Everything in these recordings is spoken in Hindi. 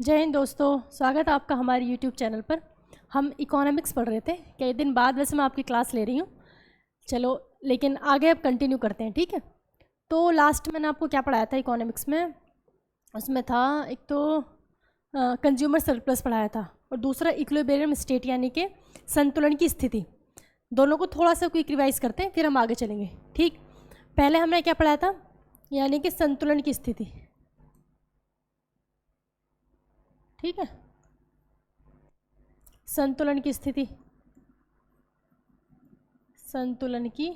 जय हिंद दोस्तों, स्वागत है आपका हमारे YouTube चैनल पर। हम इकोनॉमिक्स पढ़ रहे थे, कई दिन बाद वैसे मैं आपकी क्लास ले रही हूँ। चलो लेकिन आगे अब कंटिन्यू करते हैं, ठीक है। तो लास्ट मैंने आपको क्या पढ़ाया था इकोनॉमिक्स में, उसमें था एक तो कंज्यूमर सरप्लस पढ़ाया था और दूसरा इक्विलिब्रियम स्टेट यानी कि संतुलन की स्थिति। दोनों को थोड़ा सा क्विक रिवाइज करते हैं फिर हम आगे चलेंगे, ठीक। पहले हमने क्या पढ़ाया था, यानी कि संतुलन की स्थिति, ठीक है। संतुलन की स्थिति, संतुलन की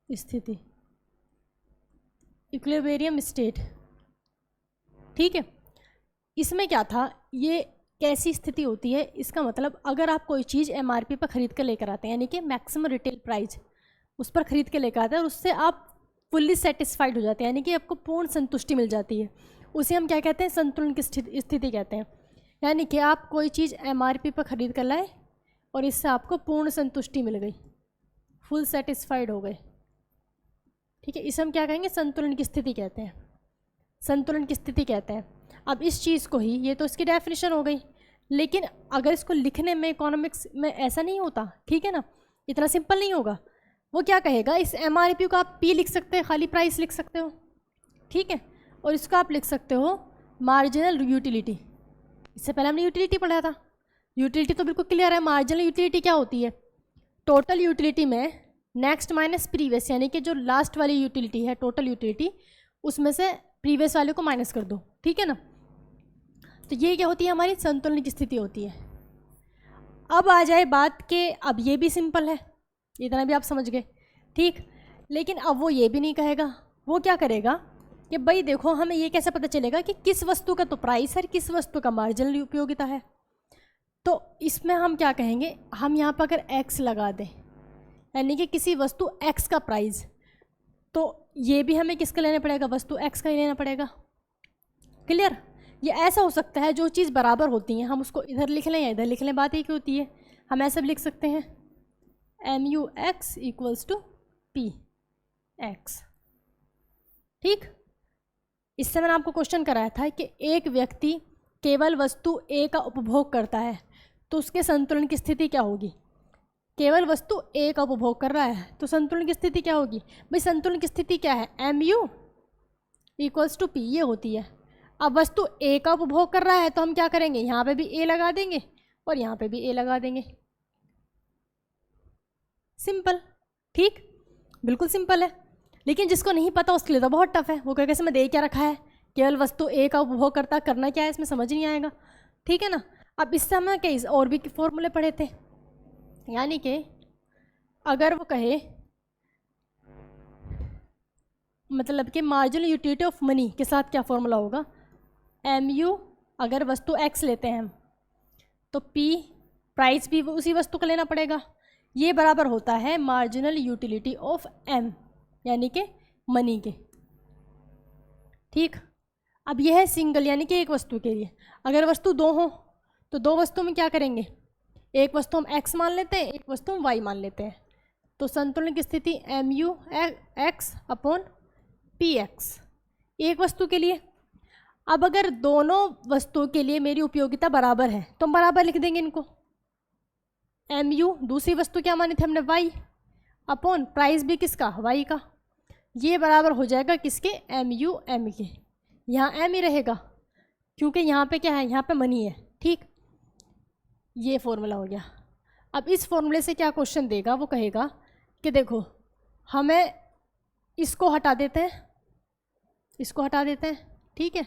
स्थिति, इक्विलिब्रियम स्टेट, ठीक है। इसमें क्या था, ये कैसी स्थिति होती है, इसका मतलब अगर आप कोई चीज़ एमआरपी पर ख़रीद कर लेकर आते हैं, यानी कि मैक्सिमम रिटेल प्राइस उस पर ख़रीद के लेकर आते हैं और उससे आप फुल्ली सेटिस्फाइड हो जाते हैं, यानी कि आपको पूर्ण संतुष्टि मिल जाती है, उसे हम क्या कहते हैं, संतुलन की स्थिति कहते हैं। यानी कि आप कोई चीज़ एमआरपी पर ख़रीद कर लाए और इससे आपको पूर्ण संतुष्टि मिल गई, फुल सेटिस्फाइड हो गए, ठीक है। इसे हम क्या कहेंगे, संतुलन की स्थिति कहते हैं, संतुलन की स्थिति कहते हैं। अब इस चीज़ को ही, ये तो इसकी डेफिनेशन हो गई, लेकिन अगर इसको लिखने में इकोनॉमिक्स में ऐसा नहीं होता, ठीक है ना, इतना सिंपल नहीं होगा। वो क्या कहेगा, इस एमआरपी को आप पी लिख सकते हैं, खाली प्राइस लिख सकते हो, ठीक है, और इसको आप लिख सकते हो मार्जिनल यूटिलिटी। इससे पहले हमने यूटिलिटी पढ़ा था, यूटिलिटी तो बिल्कुल क्लियर है। मार्जिनल यूटिलिटी क्या होती है, टोटल यूटिलिटी में नेक्स्ट माइनस प्रीवियस, यानी कि जो लास्ट वाली यूटिलिटी है टोटल यूटिलिटी, उसमें से प्रीवियस वाले को माइनस कर दो, ठीक है ना। तो ये क्या होती है, हमारी संतुलन की स्थिति होती है। अब आ जाए बात के, अब ये भी सिंपल है, इतना भी आप समझ गए, ठीक। लेकिन अब वो ये भी नहीं कहेगा, वो क्या करेगा कि भाई देखो, हमें ये कैसे पता चलेगा कि किस वस्तु का तो प्राइस है, किस वस्तु का मार्जिनल उपयोगिता है। तो इसमें हम क्या कहेंगे, हम यहाँ पर अगर x लगा दें, यानी कि किसी वस्तु x का प्राइस, तो ये भी हमें किसका लेना पड़ेगा, वस्तु x का ही लेना पड़ेगा। क्लियर। ये ऐसा हो सकता है जो चीज़ बराबर होती हैं हम उसको इधर लिख लें या इधर लिख लें, बात एक ही होती है। हम ऐसा भी लिख सकते हैं MUX इक्वल्स टू PX, ठीक। इससे मैंने आपको क्वेश्चन कराया था कि एक व्यक्ति केवल वस्तु A का उपभोग करता है तो उसके संतुलन की स्थिति क्या होगी। केवल वस्तु A का उपभोग कर रहा है तो संतुलन की स्थिति क्या होगी, भाई संतुलन की स्थिति क्या है, MU इक्वल्स टू P, ये होती है। अब वस्तु A का उपभोग कर रहा है तो हम क्या करेंगे, यहाँ पे भी A लगा देंगे और यहाँ पे भी A लगा देंगे, सिंपल, ठीक, बिल्कुल सिंपल है। लेकिन जिसको नहीं पता उसके लिए तो बहुत टफ है, वो कहेगा इसमें दे क्या रखा है, केवल वस्तु A का उपभोग करता, करना क्या है इसमें, समझ नहीं आएगा, ठीक है ना। अब इससे हमने कई और भी फॉर्मूले पढ़े थे, यानी कि अगर वो कहे, मतलब कि मार्जिनल यूटिलिटी ऑफ मनी के साथ क्या फॉर्मूला होगा, MU, अगर वस्तु X लेते हैं हम तो P प्राइस भी उसी वस्तु का लेना पड़ेगा, ये बराबर होता है मार्जिनल यूटिलिटी ऑफ M, यानी कि मनी के, ठीक। अब यह है सिंगल, यानी कि एक वस्तु के लिए। अगर वस्तु दो हो तो दो वस्तु में क्या करेंगे, एक वस्तु हम x मान लेते हैं, एक वस्तु हम y मान लेते हैं, तो संतुलन की स्थिति MUX अपॉन PX, एक वस्तु के लिए। अब अगर दोनों वस्तुओं के लिए मेरी उपयोगिता बराबर है तो हम बराबर लिख देंगे इनको, MU दूसरी वस्तु क्या मानी थी हमने, y अपॉन प्राइस भी किसका, y का, ये बराबर हो जाएगा किसके, MU M के। यहाँ M ही रहेगा क्योंकि यहाँ पे क्या है, यहाँ पे मनी है, ठीक। ये फॉर्मूला हो गया। अब इस फॉर्मूले से क्या क्वेश्चन देगा, वो कहेगा कि देखो हमें इसको हटा देते हैं, इसको हटा देते हैं, ठीक है,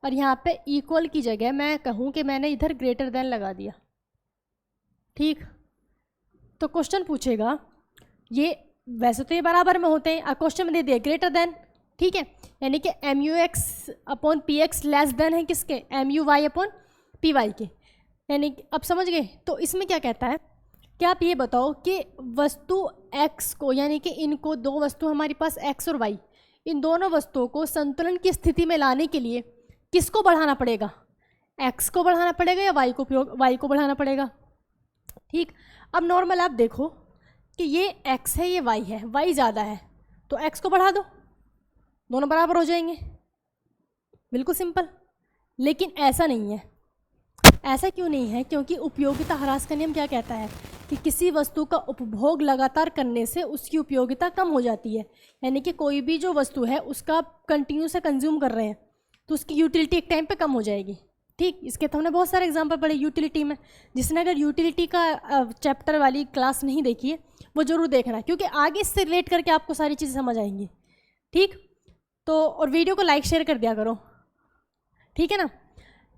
और यहाँ पे इक्वल की जगह मैं कहूँ कि मैंने इधर ग्रेटर देन लगा दिया, ठीक। तो क्वेश्चन पूछेगा, ये वैसे तो ये बराबर में होते हैं, अब क्वेश्चन में दे दिया ग्रेटर देन, ठीक है, यानी कि MUX upon PX less than है किसके, MUY अपॉन PY के, यानी अब समझ गए। तो इसमें क्या कहता है कि आप ये बताओ कि वस्तु X को, यानी कि इनको दो वस्तु हमारे पास X और Y, इन दोनों वस्तुओं को संतुलन की स्थिति में लाने के लिए किसको बढ़ाना पड़ेगा, X को बढ़ाना पड़ेगा या Y को बढ़ाना पड़ेगा, ठीक। अब नॉर्मल आप देखो कि ये x है, ये y है, y ज़्यादा है तो x को बढ़ा दो, दोनों बराबर हो जाएंगे, बिल्कुल सिंपल। लेकिन ऐसा नहीं है। ऐसा क्यों नहीं है? क्योंकि उपयोगिता ह्रास का नियम क्या कहता है कि किसी वस्तु का उपभोग लगातार करने से उसकी उपयोगिता कम हो जाती है। यानी कि कोई भी जो वस्तु है उसका आप कंटिन्यू से कंज्यूम कर रहे हैं तो उसकी यूटिलिटी एक टाइम पे कम हो जाएगी। ठीक, इसके तो हमने बहुत सारे एग्जांपल पढ़े यूटिलिटी में। जिसने अगर यूटिलिटी का चैप्टर वाली क्लास नहीं देखी है वो ज़रूर देखना, क्योंकि आगे इससे रिलेट करके आपको सारी चीज़ें समझ आएंगी। ठीक, तो और वीडियो को लाइक शेयर कर दिया करो, ठीक है ना।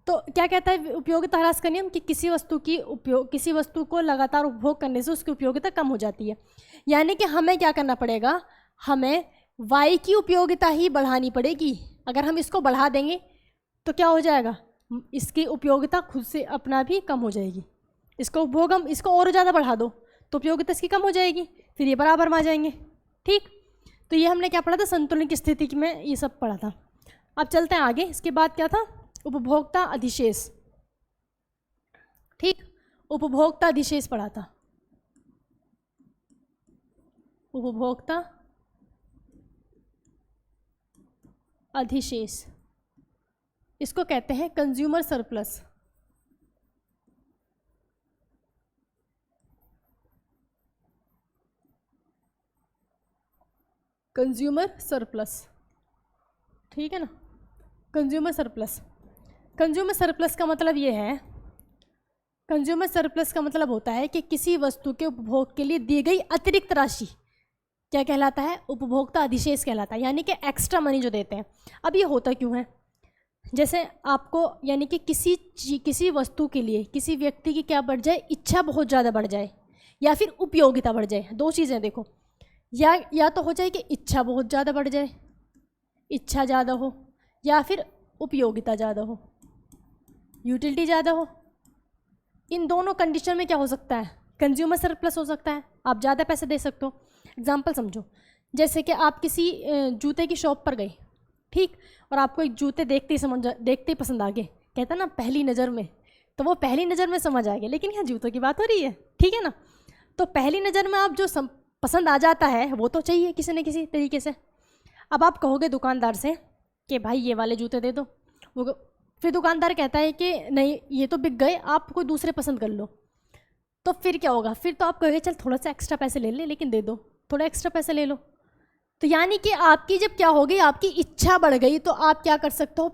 तो क्या कहता है उपयोगिता ह्रास का नियम कि किसी वस्तु को लगातार उपभोग करने से उसकी उपयोगिता कम हो जाती है। यानी कि हमें क्या करना पड़ेगा, हमें y की उपयोगिता ही बढ़ानी पड़ेगी। अगर हम इसको बढ़ा देंगे तो क्या हो जाएगा, इसकी उपयोगिता खुद से अपना भी कम हो जाएगी। इसको उपभोग हम इसको और ज़्यादा बढ़ा दो तो उपयोगिता इसकी कम हो जाएगी, फिर ये बराबर में आ जाएंगे। ठीक, तो ये हमने क्या पढ़ा था, संतुलन की स्थिति में ये सब पढ़ा था। अब चलते हैं आगे। इसके बाद क्या था, उपभोक्ता अधिशेष। ठीक, उपभोक्ता अधिशेष पढ़ा था। उपभोक्ता अधिशेष, इसको कहते हैं कंज्यूमर सरप्लस। कंज्यूमर सरप्लस, ठीक है ना। कंज्यूमर सरप्लस, कंज्यूमर सरप्लस का मतलब ये है, कंज्यूमर सरप्लस का मतलब होता है कि किसी वस्तु के उपभोग के लिए दी गई अतिरिक्त राशि क्या कहलाता है, उपभोक्ता अधिशेष कहलाता है। यानी कि एक्स्ट्रा मनी जो देते हैं। अब ये होता क्यों है, जैसे आपको यानी कि किसी वस्तु के लिए किसी व्यक्ति की क्या बढ़ जाए, इच्छा बहुत ज़्यादा बढ़ जाए या फिर उपयोगिता बढ़ जाए। दो चीज़ें देखो, या तो हो जाए कि इच्छा बहुत ज़्यादा बढ़ जाए, इच्छा ज़्यादा हो, या फिर उपयोगिता ज़्यादा हो, यूटिलिटी ज़्यादा हो। इन दोनों कंडीशन में क्या हो सकता है, कंज्यूमर सरप्लस हो सकता है। आप ज़्यादा पैसे दे सकते हो। एग्जाम्पल समझो, जैसे कि आप किसी जूते की शॉप पर गए, ठीक, और आपको एक जूते देखते ही पसंद आ गए। कहता ना पहली नज़र में, तो वो पहली नज़र में समझ आ गया। लेकिन यहाँ जूतों की बात हो रही है, ठीक है ना। तो पहली नज़र में आप जो पसंद आ जाता है वो तो चाहिए किसी न किसी तरीके से। अब आप कहोगे दुकानदार से कि भाई ये वाले जूते दे दो, वो फिर दुकानदार कहता है कि नहीं ये तो बिक गए, आप कोई दूसरे पसंद कर लो। तो फिर क्या होगा, फिर तो आप कहोगे चल थोड़ा सा एक्स्ट्रा पैसे ले ले, लेकिन दे दो, थोड़ा एक्स्ट्रा पैसे ले लो। तो यानी कि आपकी जब क्या हो गई, आपकी इच्छा बढ़ गई, तो आप क्या कर सकते हो,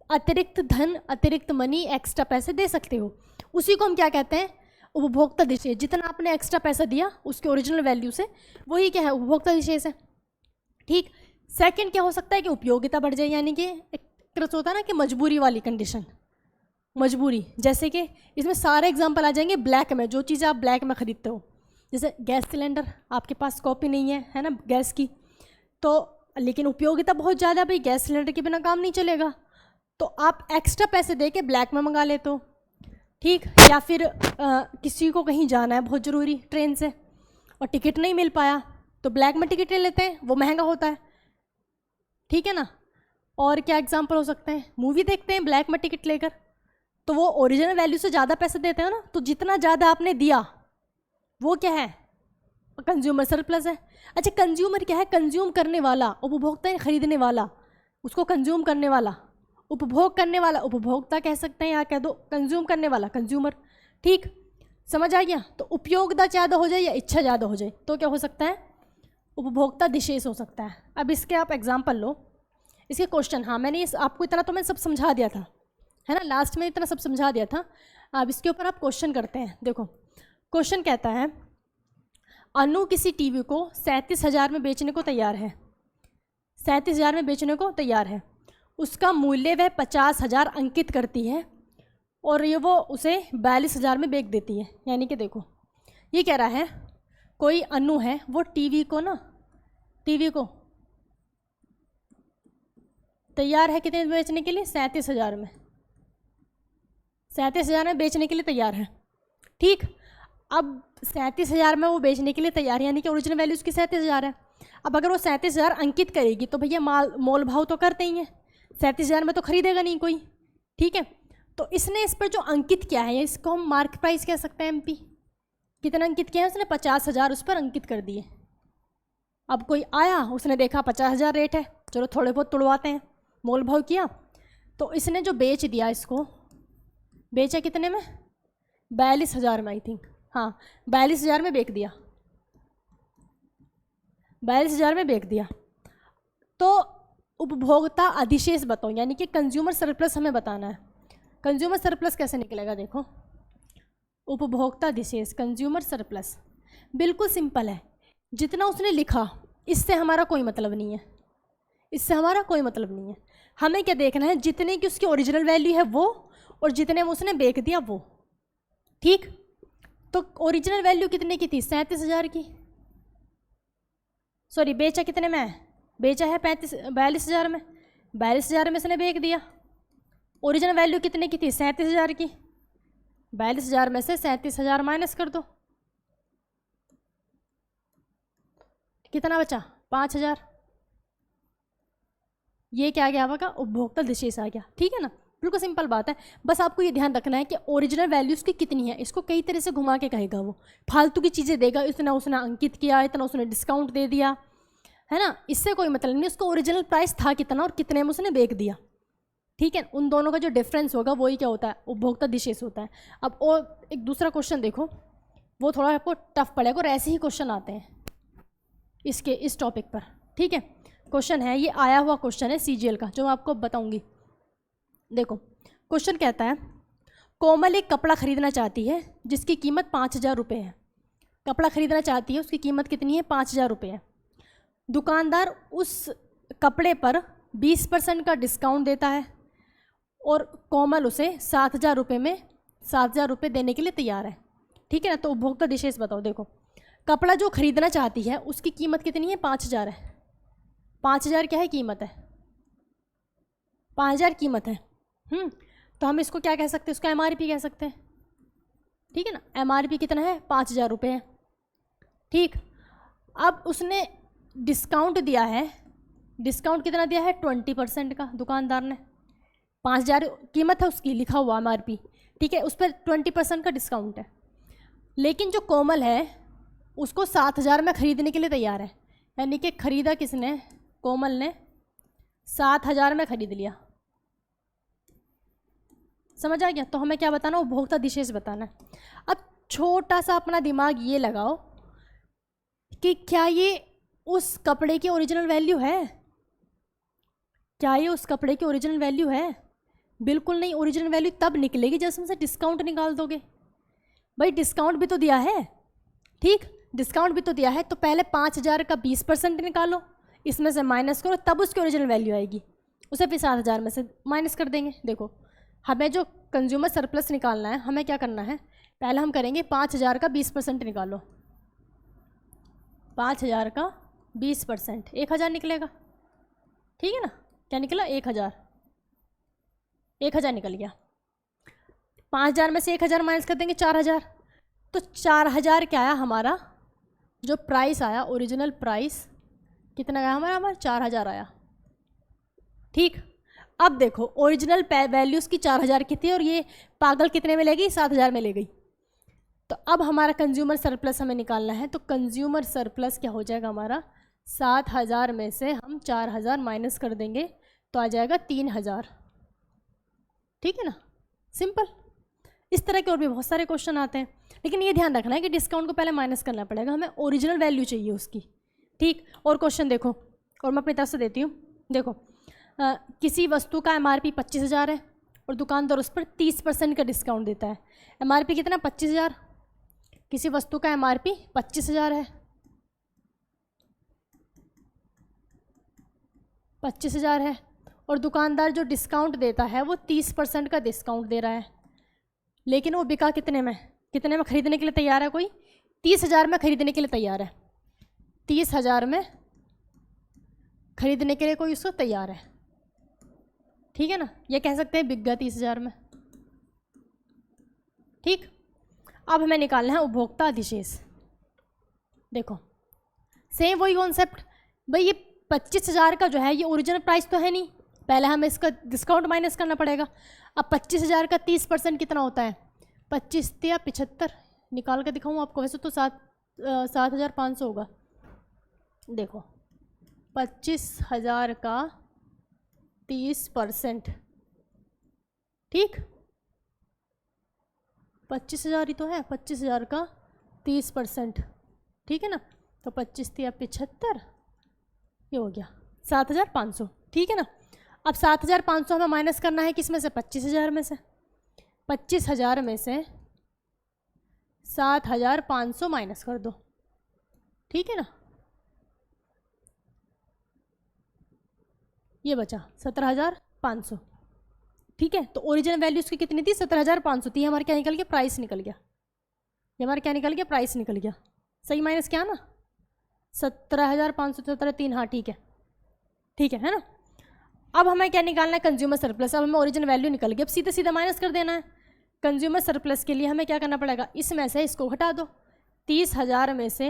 अतिरिक्त धन, अतिरिक्त मनी, एक्स्ट्रा पैसे दे सकते हो। उसी को हम क्या कहते हैं, उपभोक्ता अधिशेष। जितना आपने एक्स्ट्रा पैसा दिया उसके ओरिजिनल वैल्यू से, वही क्या है, उपभोक्ता अधिशेष है। ठीक, सेकंड क्या हो सकता है कि उपयोगिता बढ़ जाए। यानी कि एक तरह से होता है ना कि मजबूरी वाली कंडीशन, मजबूरी। जैसे कि इसमें सारे एग्जांपल आ जाएंगे ब्लैक में, जो चीज़ें आप ब्लैक में ख़रीदते हो। जैसे गैस सिलेंडर, आपके पास कॉपी नहीं है ना गैस की, तो लेकिन उपयोगिता बहुत ज़्यादा, भाई गैस सिलेंडर के बिना काम नहीं चलेगा, तो आप एक्स्ट्रा पैसे दे के ब्लैक में मंगा लेते हो। ठीक, या फिर किसी को कहीं जाना है बहुत ज़रूरी ट्रेन से और टिकट नहीं मिल पाया, तो ब्लैक में टिकट ले लेते हैं, वो महंगा होता है, ठीक है ना। और क्या एग्जांपल हो सकते हैं, मूवी देखते हैं ब्लैक में टिकट लेकर, तो वो ओरिजिनल वैल्यू से ज़्यादा पैसे देते हैं ना, तो जितना ज़्यादा आपने दिया वो क्या है, कंज्यूमर सरप्लस है। अच्छा, कंज्यूमर क्या है, कंज्यूम करने वाला, उपभोक्ता है खरीदने वाला, उसको कंज्यूम करने वाला, उपभोग करने वाला उपभोक्ता कह सकते हैं, या कह दो कंज्यूम करने वाला कंज्यूमर। ठीक, समझ आ गया। तो उपयोगिता ज़्यादा हो जाए या इच्छा ज़्यादा हो जाए तो क्या हो सकता है, उपभोक्ता अधिशेष हो सकता है। अब इसके आप एग्जाम्पल लो, इसके क्वेश्चन। हाँ, मैंने आपको इतना तो मैं सब समझा दिया था, है ना, लास्ट में इतना सब समझा दिया था। अब इसके ऊपर आप क्वेश्चन करते हैं। देखो क्वेश्चन कहता है, अनु किसी टीवी को 37,000 में बेचने को तैयार है, 37,000 में बेचने को तैयार है। उसका मूल्य वह 50,000 अंकित करती है और ये वो उसे 42,000 में बेच देती है। यानी कि देखो ये कह रहा है, कोई अनु है, वो टीवी को तैयार है कितने बेचने के लिए, 37,000 में, 37,000 में बेचने के लिए तैयार है। ठीक, अब 37,000 में वो बेचने के लिए तैयार है, यानी कि ओरिजिनल वैल्यू उसकी 37,000 है। अब अगर वो 37,000 अंकित करेगी तो भैया मोल भाव तो करते ही हैं, 37,000 में तो खरीदेगा नहीं कोई। ठीक है, तो इसने इस पर जो अंकित किया है, इसको हम मार्क प्राइस कह सकते हैं। एमपी कितना अंकित किया है उसने, 50,000 उस पर अंकित कर दिए। अब कोई आया, उसने देखा 50,000 रेट है, चलो थोड़े बहुत तुड़वाते हैं, मोल भाव किया, तो इसने जो बेच दिया, इसको बेचा कितने में? 42,000 में, आई थिंक, हाँ 42,000 में बेच दिया, 42,000 में बेच दिया। तो उपभोक्ता अधिशेष बताओ, यानी कि कंज्यूमर सरप्लस हमें बताना है। कंज्यूमर सरप्लस कैसे निकलेगा? देखो, उपभोक्ता अधिशेष कंज्यूमर सरप्लस बिल्कुल सिंपल है। जितना उसने लिखा इससे हमारा कोई मतलब नहीं है, इससे हमारा कोई मतलब नहीं है। हमें क्या देखना है? जितने की उसकी ओरिजिनल वैल्यू है वो, और जितने में उसने बेच दिया वो। ठीक, तो ओरिजिनल वैल्यू कितने की थी? 37,000 की। सॉरी, बेचा कितने में? बेचा है 42,000 में, 42,000 में इसने बेच दिया। ओरिजिनल वैल्यू कितने की थी? 37,000 की। 42,000 में से 37,000 माइनस कर दो, कितना बचा? 5,000। ये क्या आ गया आपका? उपभोक्ता अधिशेष आ गया। ठीक है ना, बिल्कुल सिंपल बात है। बस आपको ये ध्यान रखना है कि ओरिजिनल वैल्यू उसकी कितनी है। इसको कई तरह से घुमा के कहेगा, वो फालतू की चीज़ें देगा, इतना उसने अंकित किया, इतना उसने डिस्काउंट दे दिया, है ना, इससे कोई मतलब नहीं। उसको ओरिजिनल प्राइस था कितना और कितने में उसने बेच दिया। ठीक है, उन दोनों का जो डिफरेंस होगा वही क्या होता है? उपभोक्ता अधिशेष होता है। अब और एक दूसरा क्वेश्चन देखो, वो थोड़ा आपको टफ पड़ेगा, और ऐसे ही क्वेश्चन आते हैं इसके इस टॉपिक पर। ठीक है, क्वेश्चन है, ये आया हुआ क्वेश्चन है CGL का, जो मैं आपको बताऊंगी। देखो, क्वेश्चन कहता है, कोमल एक कपड़ा खरीदना चाहती है जिसकी कीमत 5,000 रुपये है। कपड़ा खरीदना चाहती है, उसकी कीमत कितनी है? 5,000 रुपये है। दुकानदार उस कपड़े पर 20% का डिस्काउंट देता है, और कोमल उसे 7,000 रुपये में 7,000 रुपये देने के लिए तैयार है। ठीक है ना, तो उपभोक्ता अधिशेष बताओ। देखो, कपड़ा जो खरीदना चाहती है उसकी कीमत कितनी है? 5,000 है। 5,000 क्या है? कीमत है। 5,000 कीमत है। तो हम इसको क्या कह सकते हैं? इसको MRP कह सकते हैं। ठीक है ना, MRP कितना है? 5,000 रुपये है। ठीक, अब उसने डिस्काउंट दिया है। डिस्काउंट कितना दिया है? 20% का दुकानदार ने। 5,000 कीमत है उसकी, लिखा हुआ MRP। ठीक है, उस पर 20% का डिस्काउंट है। लेकिन जो कोमल है उसको 7,000 में खरीदने के लिए तैयार है, यानी कि खरीदा किसने? कोमल ने 7,000 में खरीद लिया। समझ आ गया? तो हमें क्या बताना? उपभोक्ता अधिशेष बताना है। अब छोटा सा अपना दिमाग ये लगाओ कि क्या ये उस कपड़े की ओरिजिनल वैल्यू है? क्या ये उस कपड़े की ओरिजिनल वैल्यू है? बिल्कुल नहीं। ओरिजिनल वैल्यू तब निकलेगी जब उसमें से डिस्काउंट निकाल दोगे। भाई डिस्काउंट भी तो दिया है। ठीक, डिस्काउंट भी तो दिया है, तो पहले 5,000 का 20% निकालो, इसमें से माइनस करो, तब उसकी ओरिजिनल वैल्यू आएगी। उसे फिर 7,000 में से माइनस कर देंगे। देखो, हमें जो कंज्यूमर सरप्लस निकालना है, हमें क्या करना है? पहले हम करेंगे 5,000 का 20% निकालो। 5,000 का 20% 1,000 निकलेगा। ठीक है ना, क्या निकला? 1,000। 1,000 निकल गया। 5,000 में से 1,000 माइनस कर देंगे, 4,000। तो 4,000 क्या आया हमारा? जो प्राइस आया, ओरिजिनल प्राइस कितना आया हमारा? 4,000 आया। ठीक, अब देखो, ओरिजिनल वैल्यूज़ की 4,000 की थी, और ये पागल कितने में ले गई? 7,000 में ले गई। तो अब हमारा कंज्यूमर सरप्लस हमें निकालना है। तो कंज्यूमर सरप्लस क्या हो जाएगा हमारा? 7,000 में से हम 4,000 माइनस कर देंगे, तो आ जाएगा 3,000। ठीक है ना, सिंपल। इस तरह के और भी बहुत सारे क्वेश्चन आते हैं, लेकिन ये ध्यान रखना है कि डिस्काउंट को पहले माइनस करना पड़ेगा, हमें ओरिजिनल वैल्यू चाहिए उसकी। ठीक, और क्वेश्चन देखो, और मैं अपनी तरफ से देती हूँ। देखो, किसी वस्तु का MRP 25,000 है, और दुकानदार उस पर 30% का डिस्काउंट देता है। MRP कितना? 25,000। किसी वस्तु का MRP 25,000 है, 25,000 है, और दुकानदार जो डिस्काउंट देता है वो 30% का डिस्काउंट दे रहा है। लेकिन वो बिका कितने में? कितने में खरीदने के लिए तैयार है? कोई 30,000 में खरीदने के लिए तैयार है। 30,000 में खरीदने के लिए कोई उसको तैयार है। ठीक है ना, ये कह सकते हैं बिक गया 30,000 में। ठीक, अब हमें निकालना है उपभोक्ता अधिशेष। देखो, सेम वही कॉन्सेप्ट। भाई ये 25,000 का जो है ये ओरिजिनल प्राइस तो है नहीं, पहले हमें इसका डिस्काउंट माइनस करना पड़ेगा। अब 25,000 का 30% कितना होता है? 25 या 75 निकाल के दिखाऊँ आपको? वैसे तो 7,500 होगा। देखो, 25,000 का 30% ठीक, 25,000 ही तो है, 25,000 का 30%, ठीक है ना, तो 25 या 75, ये हो गया 7,500, ठीक है ना। अब 7,500 हमें माइनस करना है किस में से, 25,000 में से, 25,000 में से 7,500 माइनस कर दो, ठीक है ना, ये बचा 17,500, ठीक है। तो ओरिजिनल वैल्यू उसकी कितनी थी, 17,500 थी, हमारा क्या निकल गया, प्राइस निकल गया, ये हमारा क्या निकल गया, प्राइस निकल गया, सही माइनस क्या ना, 17,500, 17,300, हाँ ठीक है, ठीक है ना। अब हमें क्या निकालना है, कंज्यूमर सरप्लस। अब हमें ओरिजिनल वैल्यू निकल गई, अब सीधे सीधे माइनस कर देना है। कंज्यूमर सरप्लस के लिए हमें क्या करना पड़ेगा, इसमें से इसको हटा दो, 30,000 में से,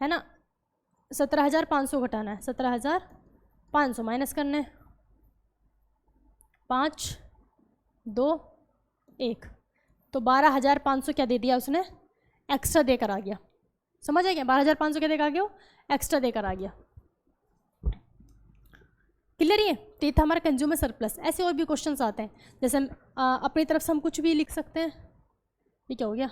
है ना, 17,500 घटाना है, 17,500 माइनस करना है, 5, 2, 1, तो 12,500 क्या दे दिया उसने, एक्स्ट्रा देकर आ गया, समझ आ गया, 12,500 क्या देकर आ गया, एक्स्ट्रा देकर आ गया, क्लियर है। तो ये था हमारा कंज्यूमर सरप्लस। ऐसे और भी क्वेश्चंस आते हैं, जैसे अपनी तरफ से हम कुछ भी लिख सकते हैं, ये क्या हो गया,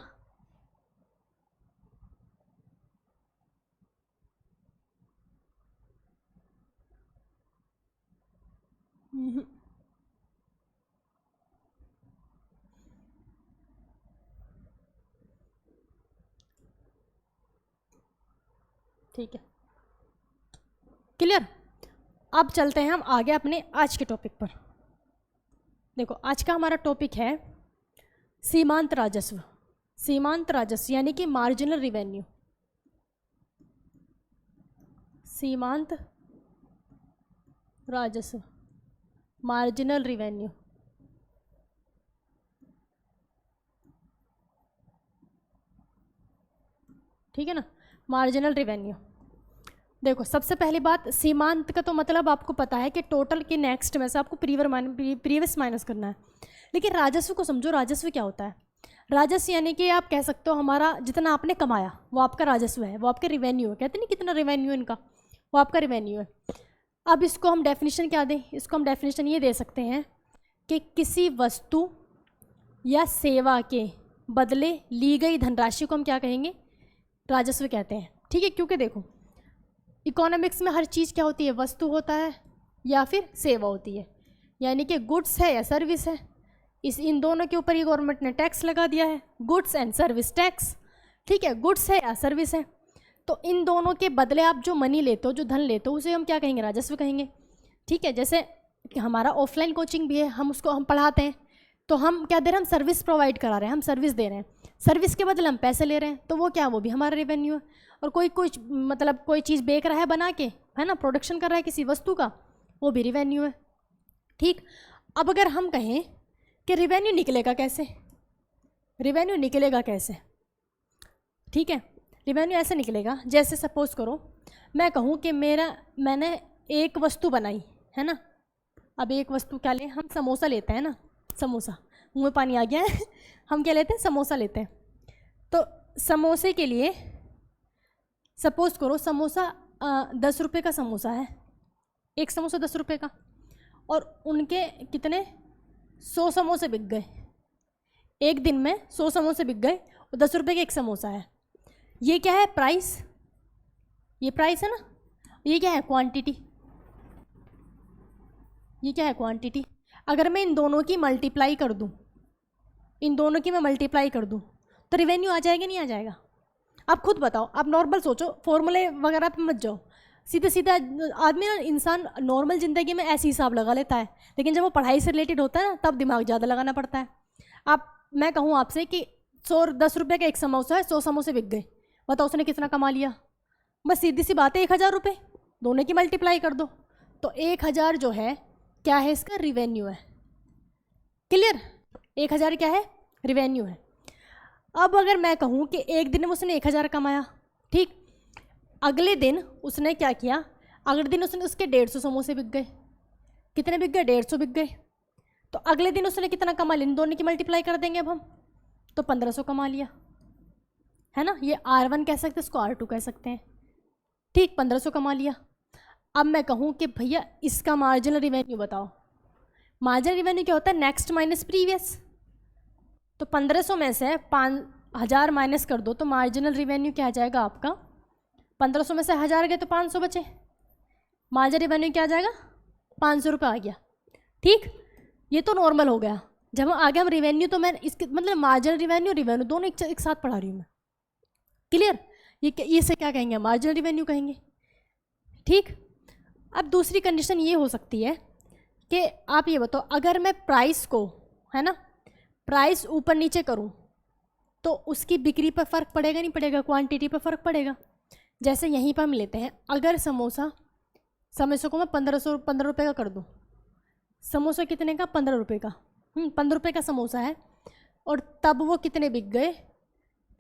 ठीक है, क्लियर। अब चलते हैं हम आगे अपने आज के टॉपिक पर। देखो आज का हमारा टॉपिक है सीमांत राजस्व। सीमांत राजस्व यानी कि मार्जिनल रिवेन्यू। सीमांत राजस्व, मार्जिनल रिवेन्यू, ठीक है ना, मार्जिनल रिवेन्यू। देखो सबसे पहली बात, सीमांत का तो मतलब आपको पता है कि टोटल के नेक्स्ट में से आपको प्रीवियस माइनस करना है। लेकिन राजस्व को समझो, राजस्व क्या होता है, राजस्व यानी कि आप कह सकते हो हमारा जितना आपने कमाया वो आपका राजस्व है, वो आपके रिवेन्यू है। कहते नहीं कितना रिवेन्यू इनका, वो आपका रिवेन्यू है। अब इसको हम डेफिनेशन क्या दें, इसको हम डेफिनेशन ये दे सकते हैं कि किसी वस्तु या सेवा के बदले ली गई धनराशि को हम क्या कहेंगे, राजस्व कहते हैं, ठीक है। क्योंकि देखो इकोनॉमिक्स में हर चीज़ क्या होती है, वस्तु होता है या फिर सेवा होती है, यानी कि गुड्स है या सर्विस है। इन दोनों के ऊपर ही गवर्नमेंट ने टैक्स लगा दिया है, गुड्स एंड सर्विस टैक्स, ठीक है, गुड्स है या सर्विस है। तो इन दोनों के बदले आप जो मनी लेते हो, जो धन लेते हो, उसे हम क्या कहेंगे, राजस्व कहेंगे, ठीक है। जैसे हमारा ऑफलाइन कोचिंग भी है, हम उसको हम पढ़ाते हैं, तो हम क्या दे रहे हैं, हम सर्विस प्रोवाइड करा रहे हैं, हम सर्विस दे रहे हैं, सर्विस के बदले हम पैसे ले रहे हैं, तो वो क्या, वो भी हमारा रेवेन्यू है। और कोई कुछ मतलब कोई चीज़ बेच रहा है बना के, है ना, प्रोडक्शन कर रहा है किसी वस्तु का, वो भी रेवेन्यू है, ठीक। अब अगर हम कहें कि रेवेन्यू निकलेगा कैसे, रेवेन्यू निकलेगा कैसे, ठीक है, रेवेन्यू ऐसे निकलेगा, जैसे सपोज करो मैं कहूँ कि मैंने एक वस्तु बनाई है ना। अब एक वस्तु क्या लें, हम समोसा लेते हैं ना, समोसा, मुँह में पानी आ गया है हम क्या लेते हैं, समोसा लेते हैं। तो समोसे के लिए सपोज करो समोसा 10 रुपये का समोसा है, एक समोसा 10 रुपये का, और उनके कितने 100 समोसे बिक गए, एक दिन में 100 समोसे बिक गए और 10 रुपये का एक समोसा है। ये क्या है, प्राइस, ये प्राइस है ना, ये क्या है, क्वांटिटी, ये क्या है, क्वांटिटी। अगर मैं इन दोनों की मल्टीप्लाई कर दूं, इन दोनों की मैं मल्टीप्लाई कर दूं, तो रेवेन्यू आ जाएगा नहीं आ जाएगा, आप खुद बताओ। आप नॉर्मल सोचो, फॉर्मूले वगैरह पे मत जाओ, सीधे सीधे आदमी ना, इंसान नॉर्मल ज़िंदगी में ऐसे हिसाब लगा लेता है, लेकिन जब वो पढ़ाई से रिलेटेड होता है ना, तब दिमाग ज़्यादा लगाना पड़ता है। मैं कहूँ आपसे कि 10 रुपये का एक समोसा है, 100 समोसे बिक गए, बताओ उसने कितना कमा लिया। बस सीधी सी बात है, 1,000 रुपये, दोनों की मल्टीप्लाई कर दो, तो 1,000 जो है क्या है, इसका रिवेन्यू है, क्लियर। 1,000 क्या है, रिवेन्यू है। अब अगर मैं कहूँ कि एक दिन में उसने 1,000 कमाया, ठीक, अगले दिन उसने क्या किया, अगले दिन उसने उसके 150 समोसे बिक गए, कितने बिक गए, 150 बिक गए, तो अगले दिन उसने कितना कमा लिया, इन दोनों की मल्टीप्लाई कर देंगे अब हम, तो 1,500 कमा लिया, है ना। ये R1 कह सकते हैं, इसको R2 कह सकते हैं, ठीक, 1,500 कमा लिया। अब मैं कहूँ कि भैया इसका मार्जिनल रिवेन्यू बताओ, मार्जिनल रिवेन्यू क्या होता है? Next minus previous. तो 1500 में से 5000 माइनस कर दो तो मार्जिनल रिवेन्यू क्या आ जाएगा आपका? 1500 में से 1000 गए तो 500 बचे, मार्जिनल रिवेन्यू क्या आ जाएगा? 500 रुपये आ गया। ठीक, ये तो नॉर्मल हो गया। जब हम आगे हम रिवेन्यू, तो मैं इसके मतलब मार्जिनल रिवेन्यू रिवेन्यू दोनों एक साथ पढ़ा रही हूँ मैं। क्लियर? ये से क्या कहेंगे? मार्जिनल रिवेन्यू कहेंगे। ठीक, अब दूसरी कंडीशन ये हो सकती है कि आप ये बताओ, अगर मैं प्राइस को, है ना, प्राइस ऊपर नीचे करूं तो उसकी बिक्री पर फ़र्क पड़ेगा नहीं पड़ेगा? क्वांटिटी पर फ़र्क पड़ेगा। जैसे यहीं पर हम लेते हैं, अगर समोसे को मैं 15 रुपये का कर दूं, समोसा कितने का? 15 रुपये का। 15 रुपये का समोसा है, और तब वो कितने बिक गए?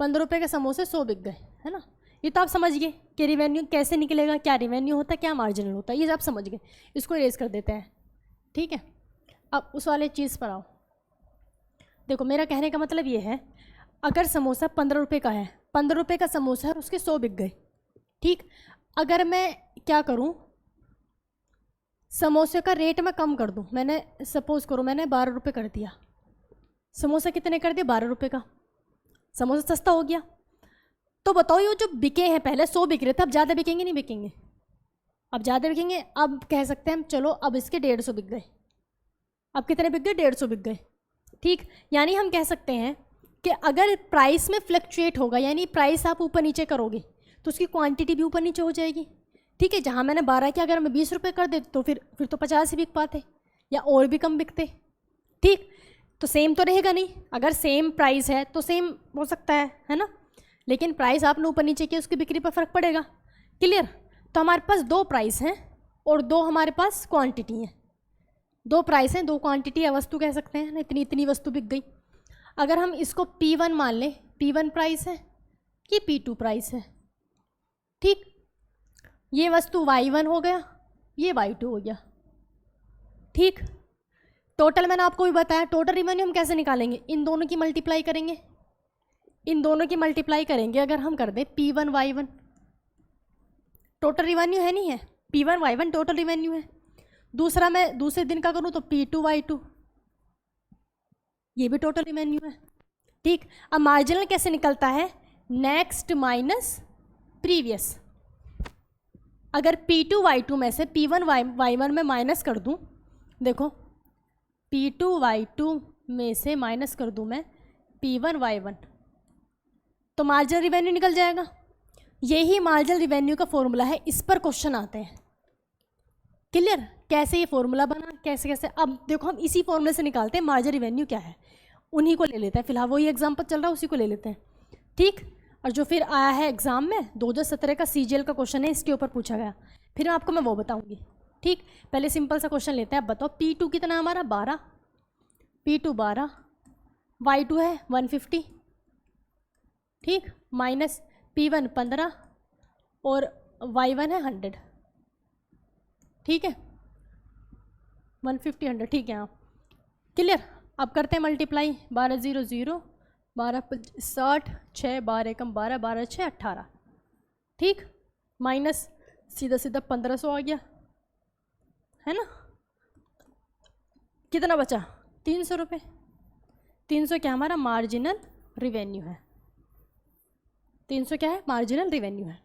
15 रुपये के समोसे 100 बिक गए, है ना। ये तो आप समझ गए कि रिवेन्यू कैसे निकलेगा, क्या रिवेन्यू होता है, क्या मार्जिनल होता है, ये आप समझ गए। इसको इरेज कर देते हैं। ठीक है, अब उस वाले चीज़ पर आओ। देखो, मेरा कहने का मतलब ये है, अगर समोसा 15 रुपये का है, 15 रुपये का समोसा है, उसके 100 बिक गए। ठीक, अगर मैं क्या करूं, समोसे का रेट मैं कम कर दूं, मैंने सपोज करो मैंने 12 रुपये कर दिया, समोसा कितने कर दिया? 12 रुपये का, समोसा सस्ता हो गया। तो बताओ, ये जो बिके हैं, पहले 100 बिक रहे थे, अब ज़्यादा बिकेंगे नहीं बिकेंगे? अब ज़्यादा बिकेंगे। अब कह सकते हैं हम, चलो अब इसके 150 बिक गए। अब कितने बिक गए? 150 बिक गए। ठीक, यानी हम कह सकते हैं कि अगर प्राइस में फ्लक्चुएट होगा, यानी प्राइस आप ऊपर नीचे करोगे तो उसकी क्वांटिटी भी ऊपर नीचे हो जाएगी। ठीक है, जहाँ मैंने 12 किया, अगर मैं 20 रुपये कर दे तो फिर तो 50 ही बिक पाते, या और भी कम बिकते। ठीक, तो सेम तो रहेगा नहीं। अगर सेम प्राइस है तो सेम हो सकता है ना, लेकिन प्राइस आपने ऊपर नीचे किया, उसकी बिक्री पर फ़र्क पड़ेगा। क्लियर? तो हमारे पास 2 प्राइस हैं और 2 हमारे पास क्वांटिटी हैं। 2 प्राइस हैं, 2 क्वांटिटी है, वस्तु कह सकते हैं ना, इतनी वस्तु बिक गई। अगर हम इसको P1 मान लें, P1 प्राइस है, ये P2 प्राइस है। ठीक, ये वस्तु Y1 हो गया, ये Y2 हो गया। ठीक, टोटल मैंने आपको भी बताया, टोटल रिवेन्यू हम कैसे निकालेंगे? इन दोनों की मल्टीप्लाई करेंगे, इन दोनों की मल्टीप्लाई करेंगे। अगर हम कर दें P1 Y1, टोटल रिवेन्यू है नहीं है? P1 Y1 टोटल रिवेन्यू है। दूसरा मैं दूसरे दिन का करूँ तो P2 Y2, ये भी टोटल रिवेन्यू है। ठीक, अब मार्जिनल कैसे निकलता है? Next minus previous. अगर P2 Y2 में से P1 Y1 में माइनस कर दूं, देखो P2 Y2 में से माइनस कर दूं मैं P1 Y1, तो मार्जिनल रिवेन्यू निकल जाएगा। यही मार्जिनल रिवेन्यू का फॉर्मूला है, इस पर क्वेश्चन आते हैं। क्लियर? कैसे ये फॉर्मूला बना, कैसे कैसे? अब देखो, हम इसी फॉर्मूले से निकालते हैं मार्जिनल रिवेन्यू क्या है, उन्हीं को ले लेते हैं। फिलहाल वही एग्जाम्पल चल रहा है, उसी को ले लेते हैं। ठीक, और जो फिर आया है एग्जाम में 2017 का CGL का क्वेश्चन है, इसके ऊपर पूछा गया, फिर आपको मैं वो बताऊंगी। ठीक, पहले सिंपल सा क्वेश्चन लेते हैं। अब बताओ, P2 कितना है हमारा? 12, P2 12, Y2 है 150, ठीक, माइनस P1 15 और Y1 है 100। ठीक है, 150 100, ठीक है। हाँ, क्लियर? अब करते हैं मल्टीप्लाई। 12 0 0, 12 60, 6 12 एकम 12, 12 6 18। ठीक, माइनस सीधा सीधा 1500 आ गया, है ना। कितना बचा? 300 रुपये। 300 क्या हमारा मार्जिनल रिवेन्यू है। 300 क्या है? मार्जिनल रिवेन्यू है।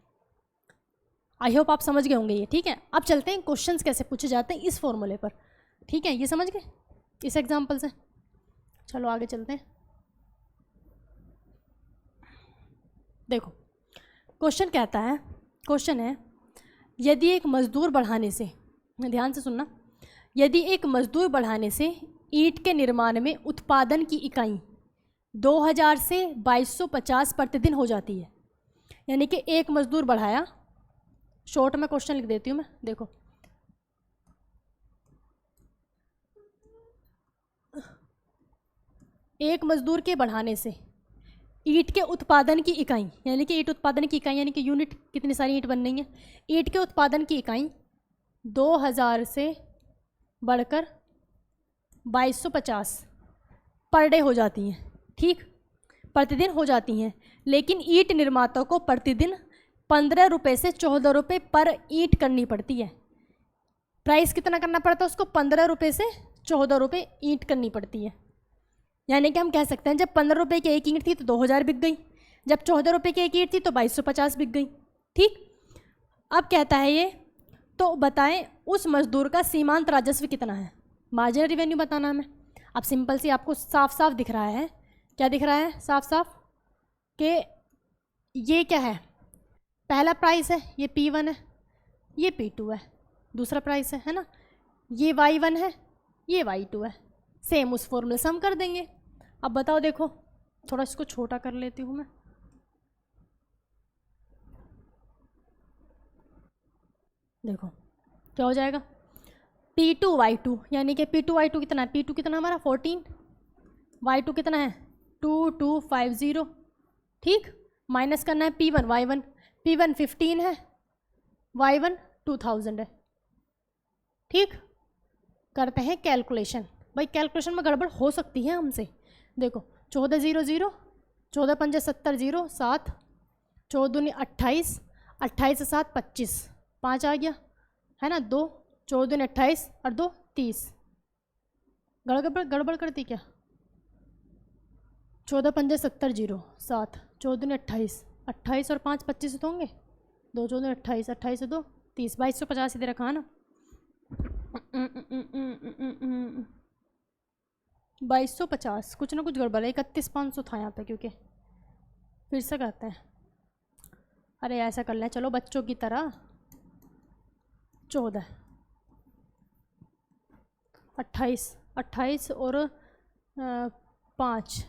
आई होप आप समझ गए होंगे ये। ठीक है, अब चलते हैं क्वेश्चंस कैसे पूछे जाते हैं इस फॉर्मूले पर। ठीक है, ये समझ गए इस एग्जांपल से। चलो आगे चलते हैं। देखो, क्वेश्चन कहता है, क्वेश्चन है, यदि एक मजदूर बढ़ाने से, ध्यान से सुनना, यदि एक मजदूर बढ़ाने से ईंट के निर्माण में उत्पादन की इकाई 2000 से 2250 प्रतिदिन हो जाती है, यानी कि एक मजदूर बढ़ाया, शॉर्ट में क्वेश्चन लिख देती हूँ मैं। देखो, एक मजदूर के बढ़ाने से ईंट के उत्पादन की इकाई, यानी कि ईंट उत्पादन की इकाई यानी कि यूनिट, कितनी सारी ईंट बन रही है, ईंट के उत्पादन की इकाई 2000 से बढ़कर 2250 पर डे हो जाती हैं। ठीक, प्रतिदिन हो जाती हैं, लेकिन ईंट निर्माता को प्रतिदिन 15 रुपये से 14 रुपये पर ईंट करनी पड़ती है। प्राइस कितना करना पड़ता है उसको? 15 रुपये से ₹14 ईंट करनी पड़ती है। यानी कि हम कह सकते हैं जब ₹15 की एक ईंट थी तो 2000 बिक गई, जब ₹14 की एक ईंट थी तो 2250 बिक गई। ठीक, अब कहता है ये, तो बताएं उस मजदूर का सीमांत राजस्व कितना है। मार्जिनल रिवेन्यू बताना हमें। अब सिंपल सी आपको साफ साफ दिख रहा है, क्या दिख रहा है साफ साफ, कि ये क्या है, पहला प्राइस है ये P1 है, ये P2 है, दूसरा प्राइस है ना, ये Y1 है, ये Y2 है। सेम उस फॉर्मूले से हम कर देंगे। अब बताओ, देखो थोड़ा इसको छोटा कर लेती हूँ मैं। देखो क्या हो जाएगा, P2Y2, यानी कि P2Y2 कितना है, P2 कितना हमारा 14, Y2 कितना है 2250। ठीक, माइनस करना है P1 Y1, P1 15 है, Y1 2000 है। ठीक, करते हैं कैलकुलेशन। भाई कैलकुलेशन में गड़बड़ हो सकती है हमसे। देखो 1400, 14 पंजे 70, 0 7, 14 दूनी 28, 28 से 7 25, 5 आ गया है ना, 2, 14 दूनी 28 और 2 30। गड़बड़ करती क्या, 14 पंजे 70, 0 7, 14 दूनी 28, 28 और 5 25 तो होंगे, 2 14 28, 28 से 2 30, 2250 दे रखा है ना, 2250। कुछ ना कुछ गड़बड़ है, 31,500 था यहाँ पे, क्योंकि फिर से कहते हैं, अरे ऐसा कर लें चलो बच्चों की तरह, 14 28 28 और 5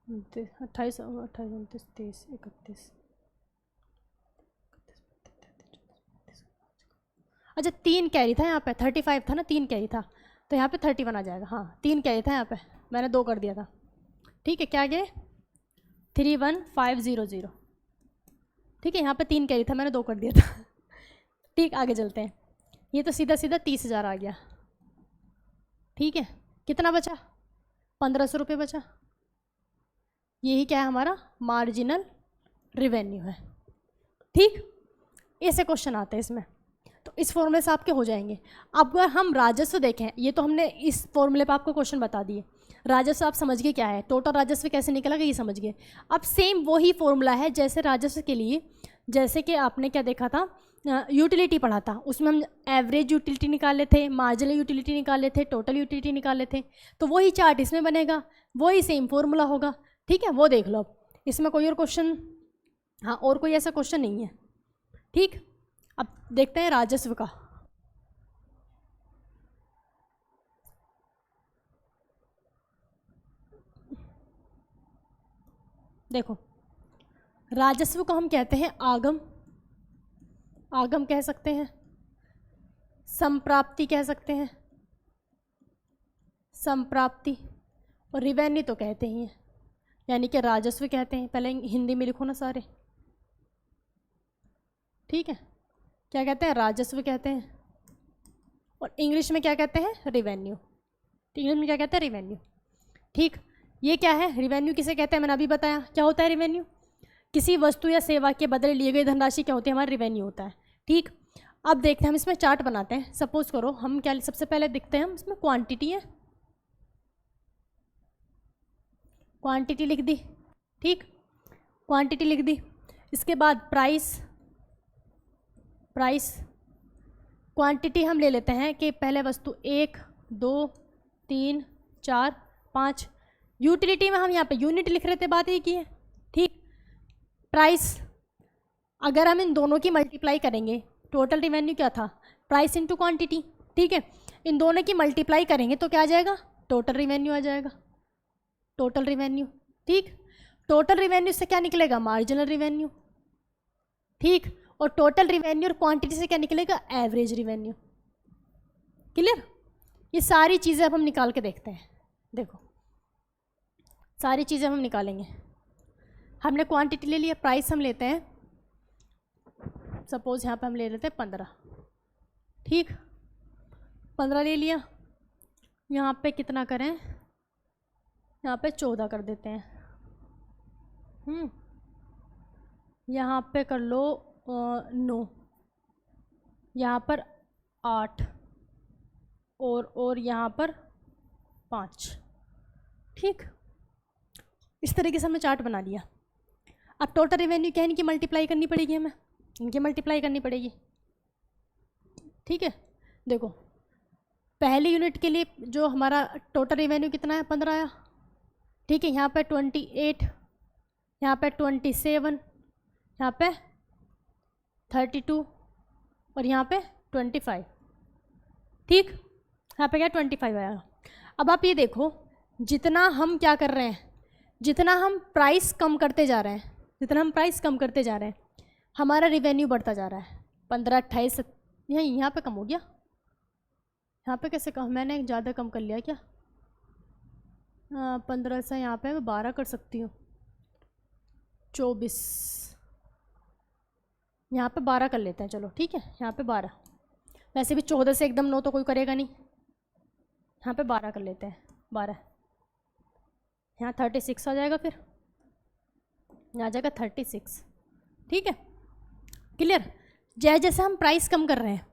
28 29 30 31। अच्छा 3 कैरी था यहाँ पे, 35 था ना, 3 कैरी था तो यहाँ पे 31 आ जाएगा। हाँ 3 कैरी था यहाँ पे, मैंने 2 कर दिया था। ठीक है, क्या गए 31500। ठीक है, यहाँ पे 3 कैरी था, मैंने 2 कर दिया था। ठीक, आगे चलते हैं। ये तो सीधा सीधा 30,000 आ गया। ठीक है, कितना बचा, 1500 रुपये बचा। यही क्या है हमारा मार्जिनल रिवेन्यू है। ठीक, ऐसे क्वेश्चन आते हैं इसमें, तो इस फॉर्मूले से आपके हो जाएंगे। अब अगर हम राजस्व देखें, ये तो हमने इस फॉर्मूले पे आपको क्वेश्चन बता दिए। राजस्व आप समझ गए क्या है, टोटल राजस्व कैसे निकलेगा ये समझ गए। अब सेम वही फॉर्मूला है जैसे राजस्व के लिए, जैसे कि आपने क्या देखा था, यूटिलिटी पढ़ा था, उसमें हम एवरेज यूटिलिटी निकाले थे, मार्जिनल यूटिलिटी निकाले थे, टोटल यूटिलिटी निकाले थे। तो वही चार्ट इसमें बनेगा, वही सेम फॉर्मूला होगा। ठीक है, वो देख लो। अब इसमें कोई और क्वेश्चन, हाँ और कोई ऐसा क्वेश्चन नहीं है। ठीक, अब देखते हैं राजस्व का। देखो राजस्व को हम कहते हैं आगम, आगम कह सकते हैं, संप्राप्ति कह सकते हैं, संप्राप्ति, और रिवेन्यू तो कहते ही हैं, यानी कि राजस्व कहते हैं। पहले हिंदी में लिखो ना सारे। ठीक है, क्या कहते हैं, राजस्व कहते हैं, और इंग्लिश में क्या कहते हैं, रिवेन्यू। इंग्लिश में क्या कहते हैं, रिवेन्यू। ठीक, ये क्या है, रिवेन्यू किसे कहते हैं, मैंने अभी बताया क्या होता है रिवेन्यू। किसी वस्तु या सेवा के बदले लिए गई धनराशि क्या होती है, हमारा रिवेन्यू होता है। ठीक, अब देखते हैं, हम इसमें चार्ट बनाते हैं। सपोज करो हम क्या, सबसे पहले देखते हैं हम इसमें क्वांटिटी है, क्वांटिटी लिख दी। ठीक, क्वांटिटी लिख दी। इसके बाद प्राइस, प्राइस क्वांटिटी हम ले लेते हैं कि पहले वस्तु 1 2 3 4 5। यूटिलिटी में हम यहाँ पे यूनिट लिख रहे थे, बात एक ही है। ठीक, प्राइस अगर हम इन दोनों की मल्टीप्लाई करेंगे, टोटल रिवेन्यू क्या था, प्राइस इनटू क्वांटिटी। ठीक है, इन दोनों की मल्टीप्लाई करेंगे तो क्या आ जाएगा, टोटल रिवेन्यू आ जाएगा, टोटल रिवेन्यू। ठीक, टोटल रिवेन्यू से क्या निकलेगा, मार्जिनल रिवेन्यू। ठीक, और टोटल रिवेन्यू और क्वांटिटी से क्या निकलेगा, एवरेज रिवेन्यू। क्लियर, ये सारी चीज़ें अब हम निकाल के देखते हैं। देखो सारी चीज़ें हम निकालेंगे। हमने क्वांटिटी ले लिया, प्राइस हम लेते हैं, सपोज यहाँ पे हम ले लेते हैं 15। ठीक, 15 ले लिया। यहाँ पे कितना करें, यहाँ पे 14 कर देते हैं। यहाँ पे कर लो 9, यहाँ पर 8, और यहाँ पर 5। ठीक, इस तरीके से हमने चार्ट बना लिया। अब टोटल रेवेन्यू क्या है, इनकी मल्टीप्लाई करनी पड़ेगी, हमें इनकी मल्टीप्लाई करनी पड़ेगी। ठीक है, देखो पहली यूनिट के लिए जो हमारा टोटल रेवेन्यू कितना है, 15 आया। ठीक है, यहाँ पे 28, यहाँ पे 27, यहाँ पे 32 और यहाँ पे 25। ठीक, यहाँ पे क्या 25 आया। अब आप ये देखो, जितना हम क्या कर रहे हैं, जितना हम प्राइस कम करते जा रहे हैं, जितना हम प्राइस कम करते जा रहे हैं, हमारा रिवेन्यू बढ़ता जा रहा है। 15, 28, यहाँ पे कम हो गया। यहाँ पे कैसे कम, मैंने ज़्यादा कम कर लिया क्या? 15 से यहाँ पे मैं 12 कर सकती हूँ, 24, यहाँ पे 12 कर लेते हैं। चलो ठीक है, यहाँ पे 12, वैसे भी 14 से एकदम 9 तो कोई करेगा नहीं, यहाँ पे 12 कर लेते हैं। 12, यहाँ 36 आ जाएगा, फिर यहाँ आ जाएगा 36। ठीक है, क्लियर। जैसे जैसे हम प्राइस कम कर रहे हैं,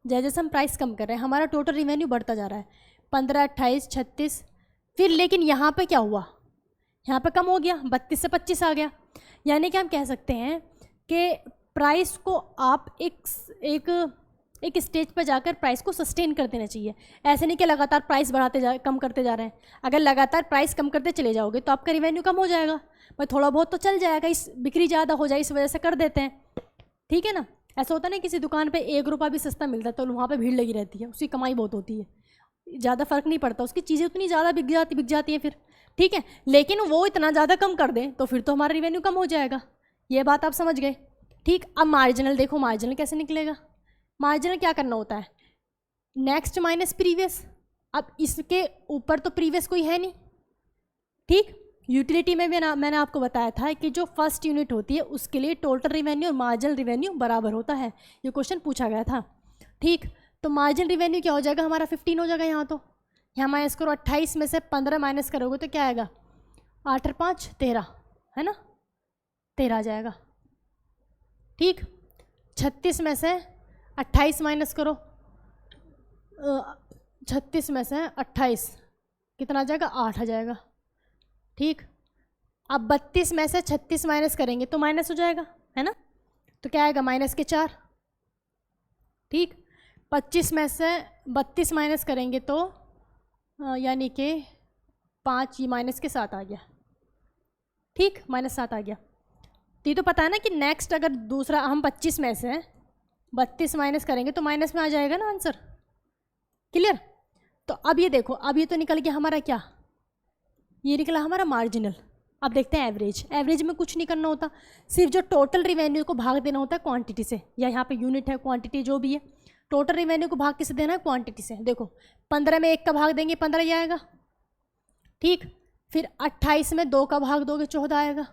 जैसे जैसे हम प्राइस कम कर रहे हैं, हमारा टोटल रिवेन्यू बढ़ता जा रहा है। 15, 28, 36, फिर लेकिन यहाँ पे क्या हुआ, यहाँ पे कम हो गया, 32 से 25 आ गया। यानी कि हम कह सकते हैं कि प्राइस को आप एक स्टेज पर जाकर प्राइस को सस्टेन कर देना चाहिए। ऐसे नहीं कि लगातार प्राइस बढ़ाते कम करते जा रहे हैं। अगर लगातार प्राइस कम करते चले जाओगे तो आपका रिवेन्यू कम हो जाएगा, भाई थोड़ा बहुत तो चल जाएगा, इस बिक्री ज़्यादा हो जाए इस वजह से कर देते हैं। ठीक है ना, ऐसा होता नहीं, किसी दुकान पे 1 रुपया भी सस्ता मिलता है तो वहाँ पे भीड़ लगी रहती है, उसकी कमाई बहुत होती है, ज़्यादा फ़र्क नहीं पड़ता, उसकी चीज़ें उतनी ज़्यादा बिक जाती हैं फिर। ठीक है, लेकिन वो इतना ज़्यादा कम कर दें तो फिर तो हमारा रिवेन्यू कम हो जाएगा। ये बात आप समझ गए। ठीक, अब मार्जिनल देखो, मार्जिनल कैसे निकलेगा। मार्जिनल क्या करना होता है, नेक्स्ट माइनस प्रीवियस। अब इसके ऊपर तो प्रीवियस कोई है नहीं। ठीक, यूटिलिटी में भी मैंने आपको बताया था कि जो फर्स्ट यूनिट होती है उसके लिए टोटल रिवेन्यू और मार्जिनल रिवेन्यू बराबर होता है, ये क्वेश्चन पूछा गया था। ठीक, तो मार्जिनल रिवेन्यू क्या हो जाएगा हमारा, 15 हो जाएगा। यहाँ तो यहाँ माइनस करो, 28 में से 15 माइनस करोगे तो क्या आएगा, 8 और 5 13, है ना, 13 आ जाएगा। ठीक, 36 में से 28 माइनस करो, 36 में से 28 कितना आ जाएगा, 8 आ जाएगा। ठीक, अब 32 में से 36 माइनस करेंगे तो माइनस हो जाएगा, है ना, तो क्या आएगा, माइनस के 4। ठीक, 25 में से 32 माइनस करेंगे तो यानी कि 5, ये माइनस के 7 आ गया। ठीक, -7 आ गया। तो ये तो पता है ना कि नेक्स्ट अगर दूसरा हम 25 में से 32 माइनस करेंगे तो माइनस में आ जाएगा ना आंसर। क्लियर। तो अब ये देखो, अब ये तो निकल गया हमारा क्या, ये निकला हमारा मार्जिनल। अब देखते हैं एवरेज। एवरेज में कुछ नहीं करना होता, सिर्फ जो टोटल रिवेन्यू को भाग देना होता है क्वांटिटी से, या यहाँ पे यूनिट है क्वांटिटी जो भी है, टोटल रिवेन्यू को भाग किससे देना है, क्वांटिटी से। देखो 15 में 1 का भाग देंगे 15 ही आएगा। ठीक, फिर 28 में 2 का भाग दोगे 14 आएगा।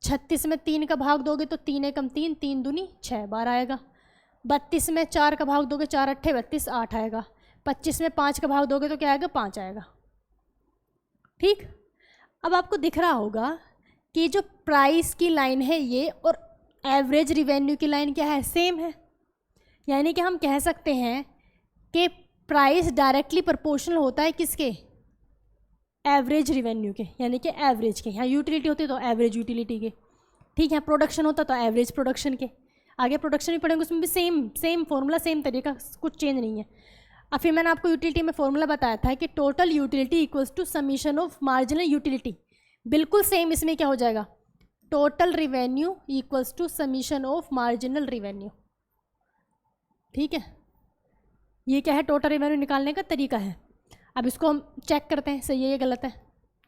36 में 3 का भाग दोगे तो 3 एकम 3, 3 दूनी 6, 12 आएगा। 32 में 4 का भाग दोगे, 4 अट्ठे 32, 8 आएगा। 25 में 5 का भाग दोगे तो क्या आएगा, 5 आएगा। ठीक, अब आपको दिख रहा होगा कि जो प्राइस की लाइन है ये और एवरेज रिवेन्यू की लाइन क्या है, सेम है। यानी कि हम कह सकते हैं कि प्राइस डायरेक्टली प्रोपोर्शनल होता है किसके, एवरेज रिवेन्यू के, यानी कि एवरेज के। यहाँ यूटिलिटी होती है तो एवरेज यूटिलिटी के। ठीक है, प्रोडक्शन होता तो एवरेज प्रोडक्शन के। आगे प्रोडक्शन भी पढ़ेंगे, उसमें भी सेम फॉर्मूला, सेम तरीका, कुछ चेंज नहीं है। अब फिर मैंने आपको यूटिलिटी में फॉर्मूला बताया था कि total utility equals to summation of marginal utility. बिल्कुल सेम इसमें क्या हो जाएगा, total revenue equals to summation of marginal revenue. ठीक है, ये क्या है, टोटल रिवेन्यू निकालने का तरीका है। अब इसको हम चेक करते हैं, सही है ये गलत है,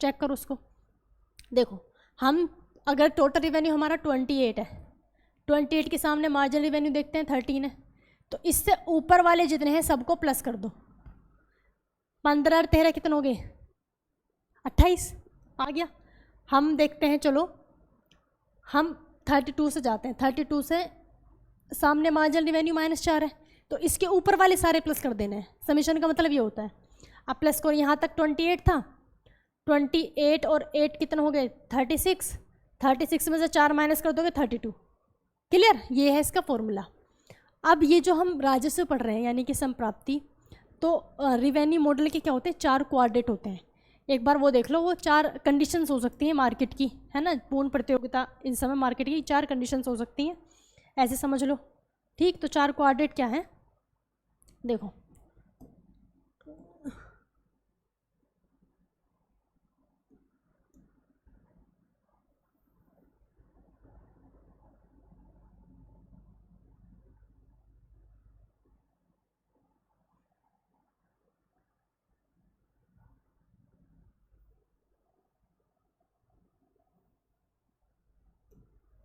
चेक करो उसको। देखो हम अगर टोटल रिवेन्यू हमारा 28 है, 28 के सामने मार्जिनल रिवेन्यू देखते हैं 13 है, तो इससे ऊपर वाले जितने हैं सबको प्लस कर दो। 15 और 13 कितने हो गए, 28 आ गया। हम देखते हैं, चलो हम 32 से जाते हैं। 32 से सामने मार्जिनल रिवेन्यू -4 है, तो इसके ऊपर वाले सारे प्लस कर देने हैं। समीशन का मतलब ये होता है। अब प्लस करो, यहाँ तक 28 था, 28 और 8 कितने हो गए, 36। 36 में से 4 माइनस कर दोगे 32। क्लियर, ये है इसका फॉर्मूला। अब ये जो हम राजस्व पढ़ रहे हैं यानी कि संप्राप्ति, तो रिवेन्यू मॉडल के क्या होते हैं, 4 क्वाड्रेंट होते हैं। एक बार वो देख लो, वो 4 कंडीशंस हो सकती हैं मार्केट की, है ना, पूर्ण प्रतियोगिता इन समय मार्केट की 4 कंडीशंस हो सकती हैं, ऐसे समझ लो। ठीक, तो 4 क्वाड्रेंट क्या है, देखो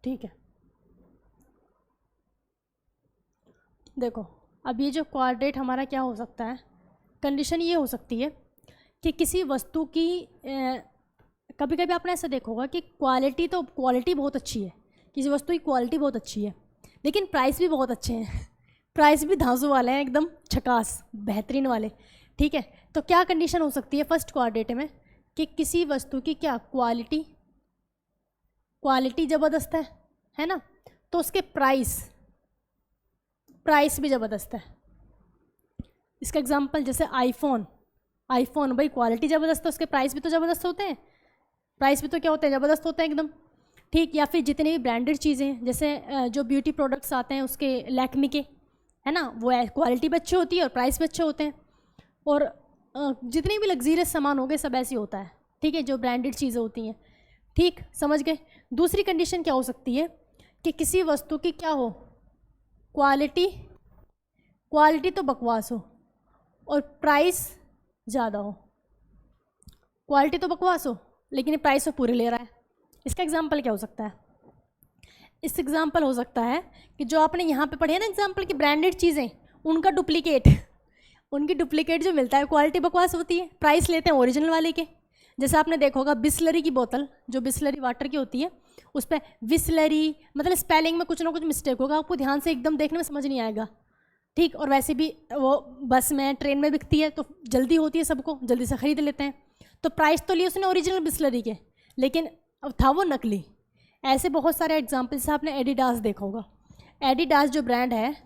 ठीक है। देखो अब ये जो क्वाड्रेंट हमारा क्या हो सकता है, कंडीशन ये हो सकती है कि किसी वस्तु की कभी कभी आपने ऐसा देखा होगा कि क्वालिटी बहुत अच्छी है, किसी वस्तु की क्वालिटी बहुत अच्छी है, लेकिन प्राइस भी बहुत अच्छे हैं प्राइस भी धांसू वाले हैं, एकदम झकास बेहतरीन वाले। ठीक है, तो क्या कंडीशन हो सकती है फर्स्ट क्वाड्रेंट में, कि किसी वस्तु की क्या क्वालिटी ज़बरदस्त है ना, तो उसके प्राइस भी ज़बरदस्त है। इसका एग्जांपल जैसे आईफोन भाई क्वालिटी ज़बरदस्त है, उसके प्राइस भी तो ज़बरदस्त होते हैं, प्राइस भी तो क्या होते हैं, ज़बरदस्त होते हैं एकदम। ठीक, या फिर जितनी भी ब्रांडेड चीज़ें जैसे जो ब्यूटी प्रोडक्ट्स आते हैं उसके लैक्मे के, है ना, वो क्वालिटी भी अच्छी होती है और प्राइस भी अच्छे होते हैं। और जितनी भी लग्जीरियस सामान हो गए सब ऐसे ही होता है, ठीक है, जो ब्रांडेड चीज़ें होती हैं। ठीक, समझ गए। दूसरी कंडीशन क्या हो सकती है कि किसी वस्तु की क्या हो, क्वालिटी तो बकवास हो और प्राइस ज़्यादा हो, क्वालिटी तो बकवास हो लेकिन प्राइस तो पूरे ले रहा है। इसका एग्जाम्पल क्या हो सकता है, इस एग्जाम्पल हो सकता है कि जो आपने यहाँ पे पढ़े हैं ना एग्जाम्पल की ब्रांडेड चीज़ें, उनका डुप्लीकेट जो मिलता है, क्वालिटी बकवास होती है, प्राइस लेते हैं ओरिजिनल वाले के। जैसे आपने देखा होगा बिस्लरी की बोतल, जो बिस्लरी वाटर की होती है, उस पर बिस्लरी मतलब स्पेलिंग में कुछ ना कुछ मिस्टेक होगा, आपको ध्यान से एकदम देखने में समझ नहीं आएगा। ठीक, और वैसे भी वो बस में ट्रेन में बिकती है तो जल्दी होती है, सबको जल्दी से ख़रीद लेते हैं, तो प्राइस तो लिए उसने ओरिजिनल बिस्लरी के, लेकिन अब था वो नकली। ऐसे बहुत सारे एग्जाम्पल्स। आपने एडिडास देखा होगा, एडिडास जो ब्रांड है,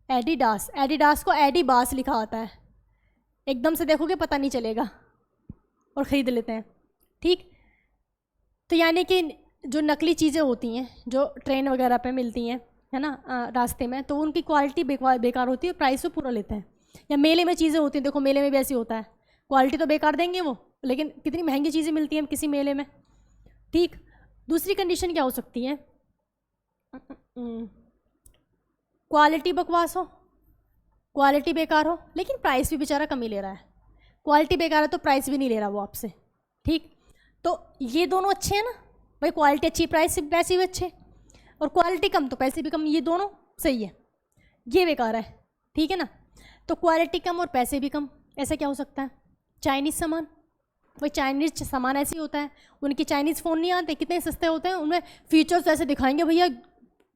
एडिडास को एडिबास लिखा होता है, एकदम से देखोगे पता नहीं चलेगा और ख़रीद लेते हैं। ठीक, तो यानी कि जो नकली चीज़ें होती हैं जो ट्रेन वगैरह पे मिलती हैं, है ना, रास्ते में, तो उनकी क्वालिटी बेकार होती है, प्राइस वो पूरा लेते हैं। या मेले में चीज़ें होती हैं, देखो मेले में भी ऐसे होता है, क्वालिटी तो बेकार देंगे वो, लेकिन कितनी महंगी चीज़ें मिलती हैं किसी मेले में। ठीक, दूसरी कंडीशन क्या हो सकती है, क्वालिटी बकवास हो, क्वालिटी बेकार हो, लेकिन प्राइस भी बेचारा कम ही ले रहा है। क्वालिटी बेकार है तो प्राइस भी नहीं ले रहा वो आपसे। ठीक, तो ये दोनों अच्छे हैं ना भाई, क्वालिटी अच्छी प्राइस पैसे भी अच्छे, और क्वालिटी कम तो पैसे भी कम, ये दोनों सही है, ये बेकार है। ठीक है ना, तो क्वालिटी कम और पैसे भी कम, ऐसा क्या हो सकता है, चाइनीज़ सामान, भाई चाइनीज़ सामान ऐसे ही होता है, उनके चाइनीज़ फ़ोन नहीं आते, कितने सस्ते होते हैं, उनमें फीचर्स ऐसे दिखाएंगे भैया,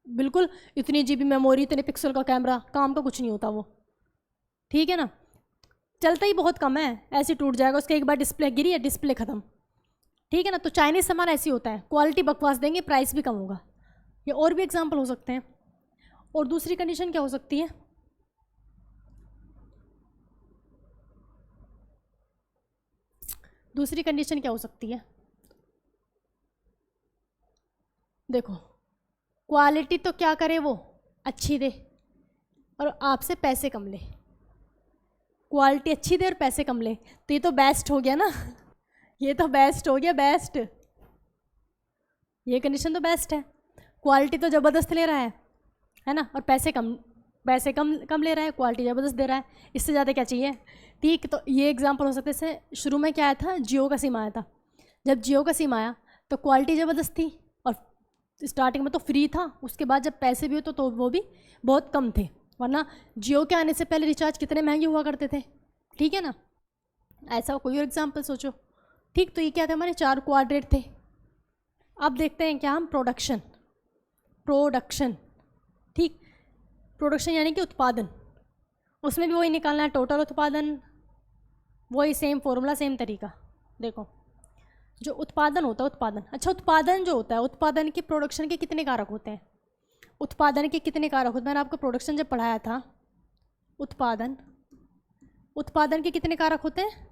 बिल्कुल इतनी GB मेमोरी, इतने पिक्सल का कैमरा, काम का कुछ नहीं होता वो। ठीक है ना, चलता ही बहुत कम है, ऐसे टूट जाएगा, उसके एक बार डिस्प्ले गिरी है, डिस्प्ले ख़त्म। ठीक है ना, तो चाइनीज़ सामान ऐसे ही होता है, क्वालिटी बकवास देंगे, प्राइस भी कम होगा। ये और भी एग्जाम्पल हो सकते हैं। और दूसरी कंडीशन क्या हो सकती है, दूसरी कंडीशन क्या हो सकती है, देखो क्वालिटी तो क्या करे वो अच्छी दे और आपसे पैसे कम ले, क्वालिटी अच्छी दे और पैसे कम ले, तो ये तो बेस्ट हो गया ना ये तो बेस्ट हो गया, बेस्ट, ये कंडीशन तो बेस्ट है। क्वालिटी तो ज़बरदस्त ले रहा है ना, और पैसे कम ले रहा है, क्वालिटी ज़बरदस्त दे रहा है, इससे ज़्यादा क्या चाहिए। ठीक, तो ये एग्जांपल हो सकते हैं। शुरू में क्या आया था, जियो का सिम आया था, जब जियो का सिम आया तो क्वालिटी ज़बरदस्त थी और स्टार्टिंग में तो फ्री था, उसके बाद जब पैसे भी हो तो वो भी बहुत कम थे, वरना जियो के आने से पहले रिचार्ज कितने महंगे हुआ करते थे। ठीक है ना, ऐसा कोई और एग्जाम्पल सोचो। ठीक, तो ये क्या थे, हमारे 4 क्वाड्रेंट थे। अब देखते हैं क्या हम प्रोडक्शन। ठीक, प्रोडक्शन यानी कि उत्पादन, उसमें भी वही निकालना है, टोटल उत्पादन, वही सेम फॉर्मूला, सेम तरीका। देखो जो उत्पादन होता है, अच्छा उत्पादन जो होता है, उत्पादन के प्रोडक्शन के कितने कारक होते हैं, उत्पादन के कितने कारक होते हैं। मैंने आपको प्रोडक्शन जब पढ़ाया था, उत्पादन उत्पादन के कितने कारक होते हैं?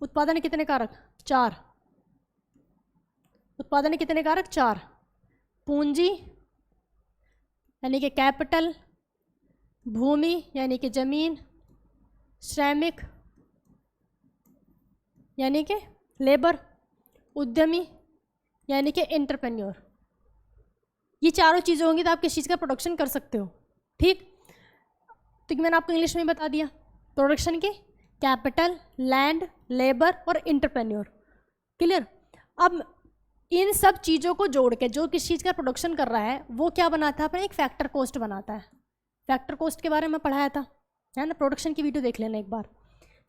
उत्पादन के कितने कारक? 4। उत्पादन के कितने कारक? 4। पूंजी यानी कि कैपिटल, भूमि यानी कि जमीन, श्रमिक यानी कि लेबर, उद्यमी यानी कि एंटरप्रेन्योर। ये चारों चीज़ें होंगी तो आप किस चीज़ का प्रोडक्शन कर सकते हो। ठीक, तो मैंने आपको इंग्लिश में बता दिया प्रोडक्शन के कैपिटल, लैंड, लेबर और एंटरप्रेन्योर। क्लियर? अब इन सब चीज़ों को जोड़ के जो किस चीज़ का प्रोडक्शन कर रहा है वो क्या बनाता है? अपना एक फैक्टर कॉस्ट बनाता है। फैक्टर कॉस्ट के बारे में पढ़ाया था, है ना? प्रोडक्शन की वीडियो देख लेना एक बार।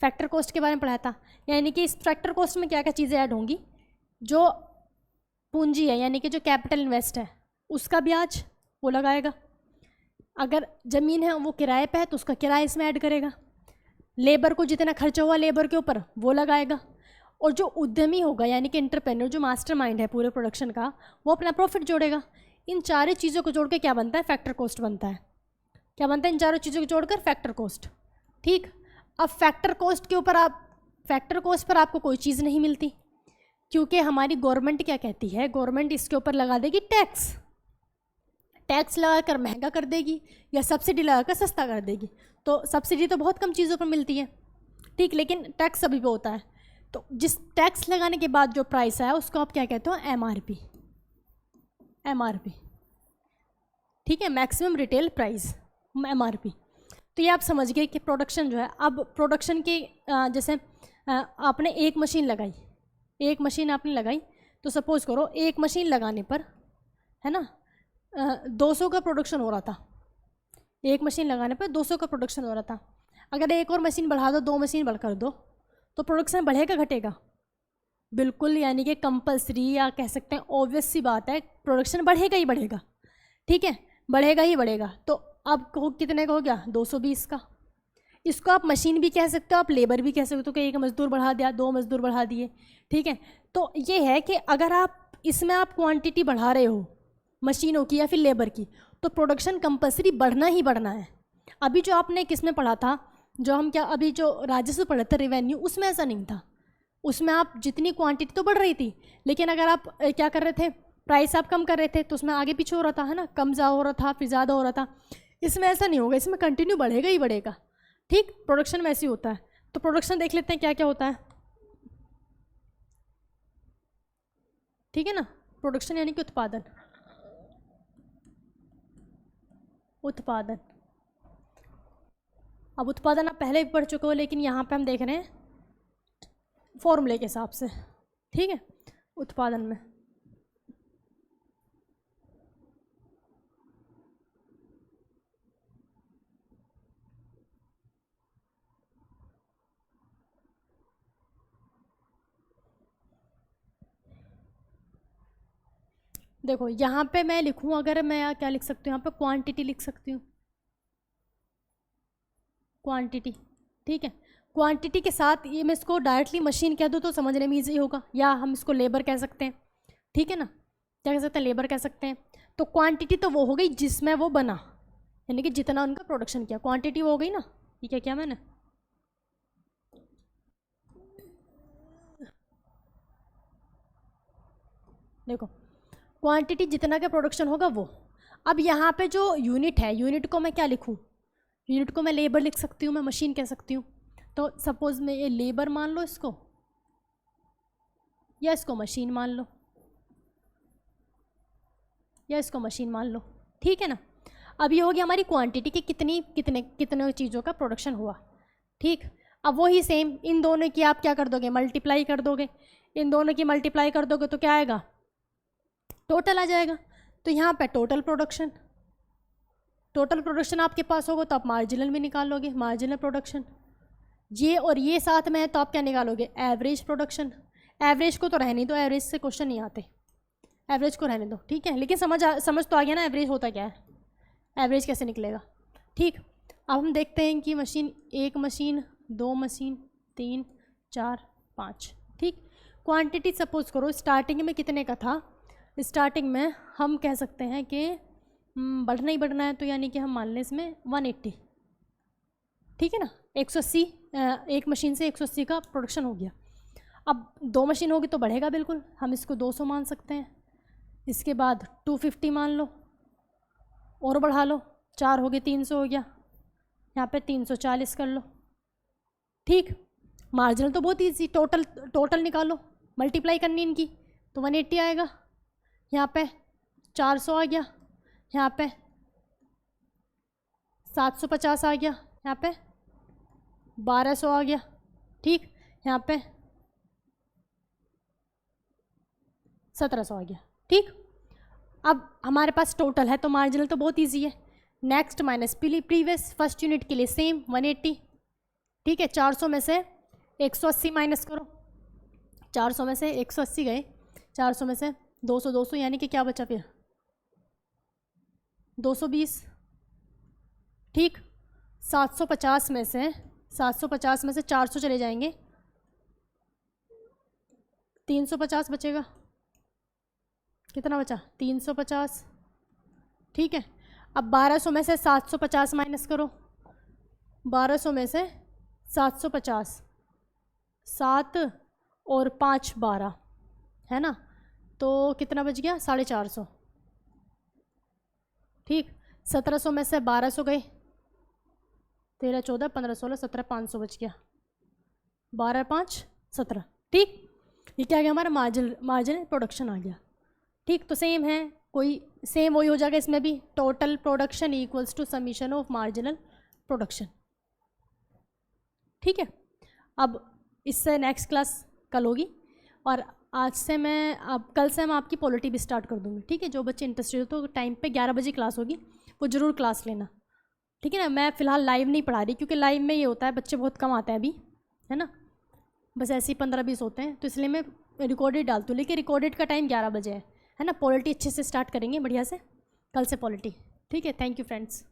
फैक्टर कॉस्ट के बारे में पढ़ाया था। यानी कि इस फैक्टर कॉस्ट में क्या क्या चीज़ें ऐड होंगी? जो पूंजी है यानी कि जो कैपिटल इन्वेस्ट है उसका ब्याज वो लगाएगा। अगर ज़मीन है वो किराए पे है तो उसका किराया इसमें ऐड करेगा। लेबर को जितना खर्चा हुआ लेबर के ऊपर वो लगाएगा। और जो उद्यमी होगा यानी कि एंटरप्रेन्योर, जो मास्टरमाइंड है पूरे प्रोडक्शन का, वो अपना प्रॉफिट जोड़ेगा। इन चारों चीज़ों को जोड़ के क्या बनता है? फैक्टर कॉस्ट बनता है। क्या बनता है? इन चारों चीज़ों को जोड़कर फैक्टर कॉस्ट। ठीक, अब फैक्टर कॉस्ट के ऊपर फैक्टर कॉस्ट पर आपको कोई चीज़ नहीं मिलती क्योंकि हमारी गवर्नमेंट क्या कहती है? गवर्नमेंट इसके ऊपर लगा देगी टैक्स। टैक्स लगाकर महंगा कर देगी या सब्सिडी लगाकर सस्ता कर देगी। तो सब्सिडी तो बहुत कम चीज़ों पर मिलती है, ठीक, लेकिन टैक्स सभी पे होता है। तो जिस टैक्स लगाने के बाद जो प्राइस आया उसको आप क्या कहते हो? एमआरपी। एमआरपी, ठीक है, मैक्सिमम रिटेल प्राइस, एमआरपी। तो ये आप समझ गए कि प्रोडक्शन जो है, अब प्रोडक्शन के जैसे आपने एक मशीन लगाई, एक मशीन आपने लगाई तो सपोज करो एक मशीन लगाने पर, है ना, 200 का प्रोडक्शन हो रहा था। एक मशीन लगाने पर 200 का प्रोडक्शन हो रहा था। अगर एक और मशीन बढ़ा दो, 2 मशीन बढ़कर दो, तो प्रोडक्शन बढ़ेगा घटेगा? बिल्कुल, यानी कि कंपलसरी या कह सकते हैं ऑब्वियस सी बात है, प्रोडक्शन बढ़ेगा ही बढ़ेगा। ठीक है, बढ़ेगा ही बढ़ेगा। तो अब कितने का हो गया? 220 का। इसको आप मशीन भी कह सकते हो, आप लेबर भी कह सकते हो कि एक मजदूर बढ़ा दिया, 2 मजदूर बढ़ा दिए। ठीक है, तो ये है कि अगर आप इसमें आप क्वांटिटी बढ़ा रहे हो मशीनों की या फिर लेबर की, तो प्रोडक्शन कंपलसरी बढ़ना ही बढ़ना है। अभी जो आपने किसमें पढ़ा था, जो हम क्या अभी जो राजस्व पढ़े थे, रेवेन्यू, उसमें ऐसा नहीं था। उसमें आप जितनी क्वांटिटी तो बढ़ रही थी, लेकिन अगर आप क्या कर रहे थे, प्राइस आप कम कर रहे थे, तो उसमें आगे पीछे हो रहा था, है ना, कम ज़्यादा हो रहा था, फिर ज़्यादा हो रहा था। इसमें ऐसा नहीं होगा, इसमें कंटिन्यू बढ़ेगा ही बढ़ेगा। ठीक, प्रोडक्शन में ऐसे ही होता है। तो प्रोडक्शन देख लेते हैं क्या क्या होता है। ठीक है ना, प्रोडक्शन यानी कि उत्पादन। उत्पादन, अब उत्पादन आप पहले भी पढ़ चुके हो, लेकिन यहाँ पे हम देख रहे हैं फॉर्मूले के हिसाब से। ठीक है, उत्पादन में देखो, यहाँ पे मैं लिखूँ, अगर मैं क्या लिख सकती हूँ, यहाँ पे क्वांटिटी लिख सकती हूँ, क्वांटिटी। ठीक है, क्वांटिटी के साथ ये मैं इसको डायरेक्टली मशीन कह दूँ तो समझने में ईजी होगा, या हम इसको लेबर कह सकते हैं। ठीक है ना, क्या कह सकते हैं? लेबर कह सकते हैं। तो क्वांटिटी तो वो हो गई जिसमें वो बना, यानी कि जितना उनका प्रोडक्शन किया, क्वांटिटी वो हो गई ना। ये क्या किया मैंने? देखो, क्वांटिटी जितना का प्रोडक्शन होगा वो। अब यहाँ पे जो यूनिट है, यूनिट को मैं क्या लिखूँ? यूनिट को मैं लेबर लिख सकती हूँ, मैं मशीन कह सकती हूँ। तो सपोज मैं ये लेबर मान लो इसको, या इसको मशीन मान लो, या इसको मशीन मान लो। ठीक है ना, अब ये हो गया हमारी क्वांटिटी की कितने चीज़ों का प्रोडक्शन हुआ। ठीक, अब वही सेम इन दोनों की आप क्या कर दोगे? मल्टीप्लाई कर दोगे। इन दोनों की मल्टीप्लाई कर दोगे तो क्या आएगा? टोटल आ जाएगा। तो यहाँ पे टोटल प्रोडक्शन, टोटल प्रोडक्शन आपके पास होगा तो आप मार्जिनल भी निकालोगे, मार्जिनल प्रोडक्शन। ये और ये साथ में है तो आप क्या निकालोगे? Average production. एवरेज को तो रहने दो, एवरेज से क्वेश्चन नहीं आते, एवरेज को रहने दो। ठीक है, लेकिन समझ तो आ गया ना एवरेज होता क्या है, एवरेज कैसे निकलेगा। ठीक, अब हम देखते हैं कि मशीन, एक मशीन, 2 मशीन, 3, 4, 5। ठीक, क्वांटिटी सपोज करो स्टार्टिंग में कितने का था? स्टार्टिंग में हम कह सकते हैं कि बढ़ना ही बढ़ना है, तो यानी कि हम मान लें इसमें 180। ठीक है ना, 180 एक मशीन से 180 का प्रोडक्शन हो गया। अब 2 मशीन होगी तो बढ़ेगा बिल्कुल, हम इसको 200 मान सकते हैं। इसके बाद 250 मान लो और बढ़ा लो, 4 हो गए 300 हो गया, यहाँ पे 340 कर लो। ठीक, मार्जिनल तो बहुत ईजी, टोटल निकालो, मल्टीप्लाई करनी इनकी तो 180 आएगा, यहाँ पे 400 आ गया, यहाँ पे 750 आ गया, यहाँ पे 1200 आ गया। ठीक, यहाँ पे 1700 आ गया। ठीक, अब हमारे पास टोटल है तो मार्जिनल तो बहुत इजी है। Next minus previous, first unit के लिए सेम 180। ठीक है, 400 में से 180 माइनस करो, 400 में से 180 गए, 400 में से 200 200 यानी कि क्या बचा फिर 220। ठीक, 750 में से 400 चले जाएंगे, 350 बचेगा। कितना बचा 350। ठीक है, अब 1200 में से 750 माइनस करो, 1200 में से 750, 7 और 5 12 है ना, तो कितना बच गया 450। ठीक, 1700 में से 1200 गए, 13 14 15 16 17 500 बच गया, 12 5 17। ठीक, ये क्या गया हमारा मार्जिनल प्रोडक्शन आ गया। ठीक, तो सेम है, कोई सेम वही हो जाएगा इसमें भी, total production equals to summation of marginal production. ठीक है, अब इससे नेक्स्ट क्लास कल होगी और आज से मैं अब कल से मैं आपकी पॉलिटी भी स्टार्ट कर दूँगी। ठीक है, जो बच्चे इंटरेस्टेड हो तो टाइम पे 11 बजे क्लास होगी, वो ज़रूर क्लास लेना। ठीक है ना, मैं फ़िलहाल लाइव नहीं पढ़ा रही क्योंकि लाइव में ये होता है बच्चे बहुत कम आते हैं अभी, है ना, बस ऐसे ही 15-20 होते हैं, तो इसलिए मैं रिकॉर्डेड डालती हूँ, लेकिन रिकॉर्डेड का टाइम 11 बजे है ना। पॉलिटी अच्छे से स्टार्ट करेंगे बढ़िया से कल से पॉलिटी। ठीक है, थैंक यू फ्रेंड्स।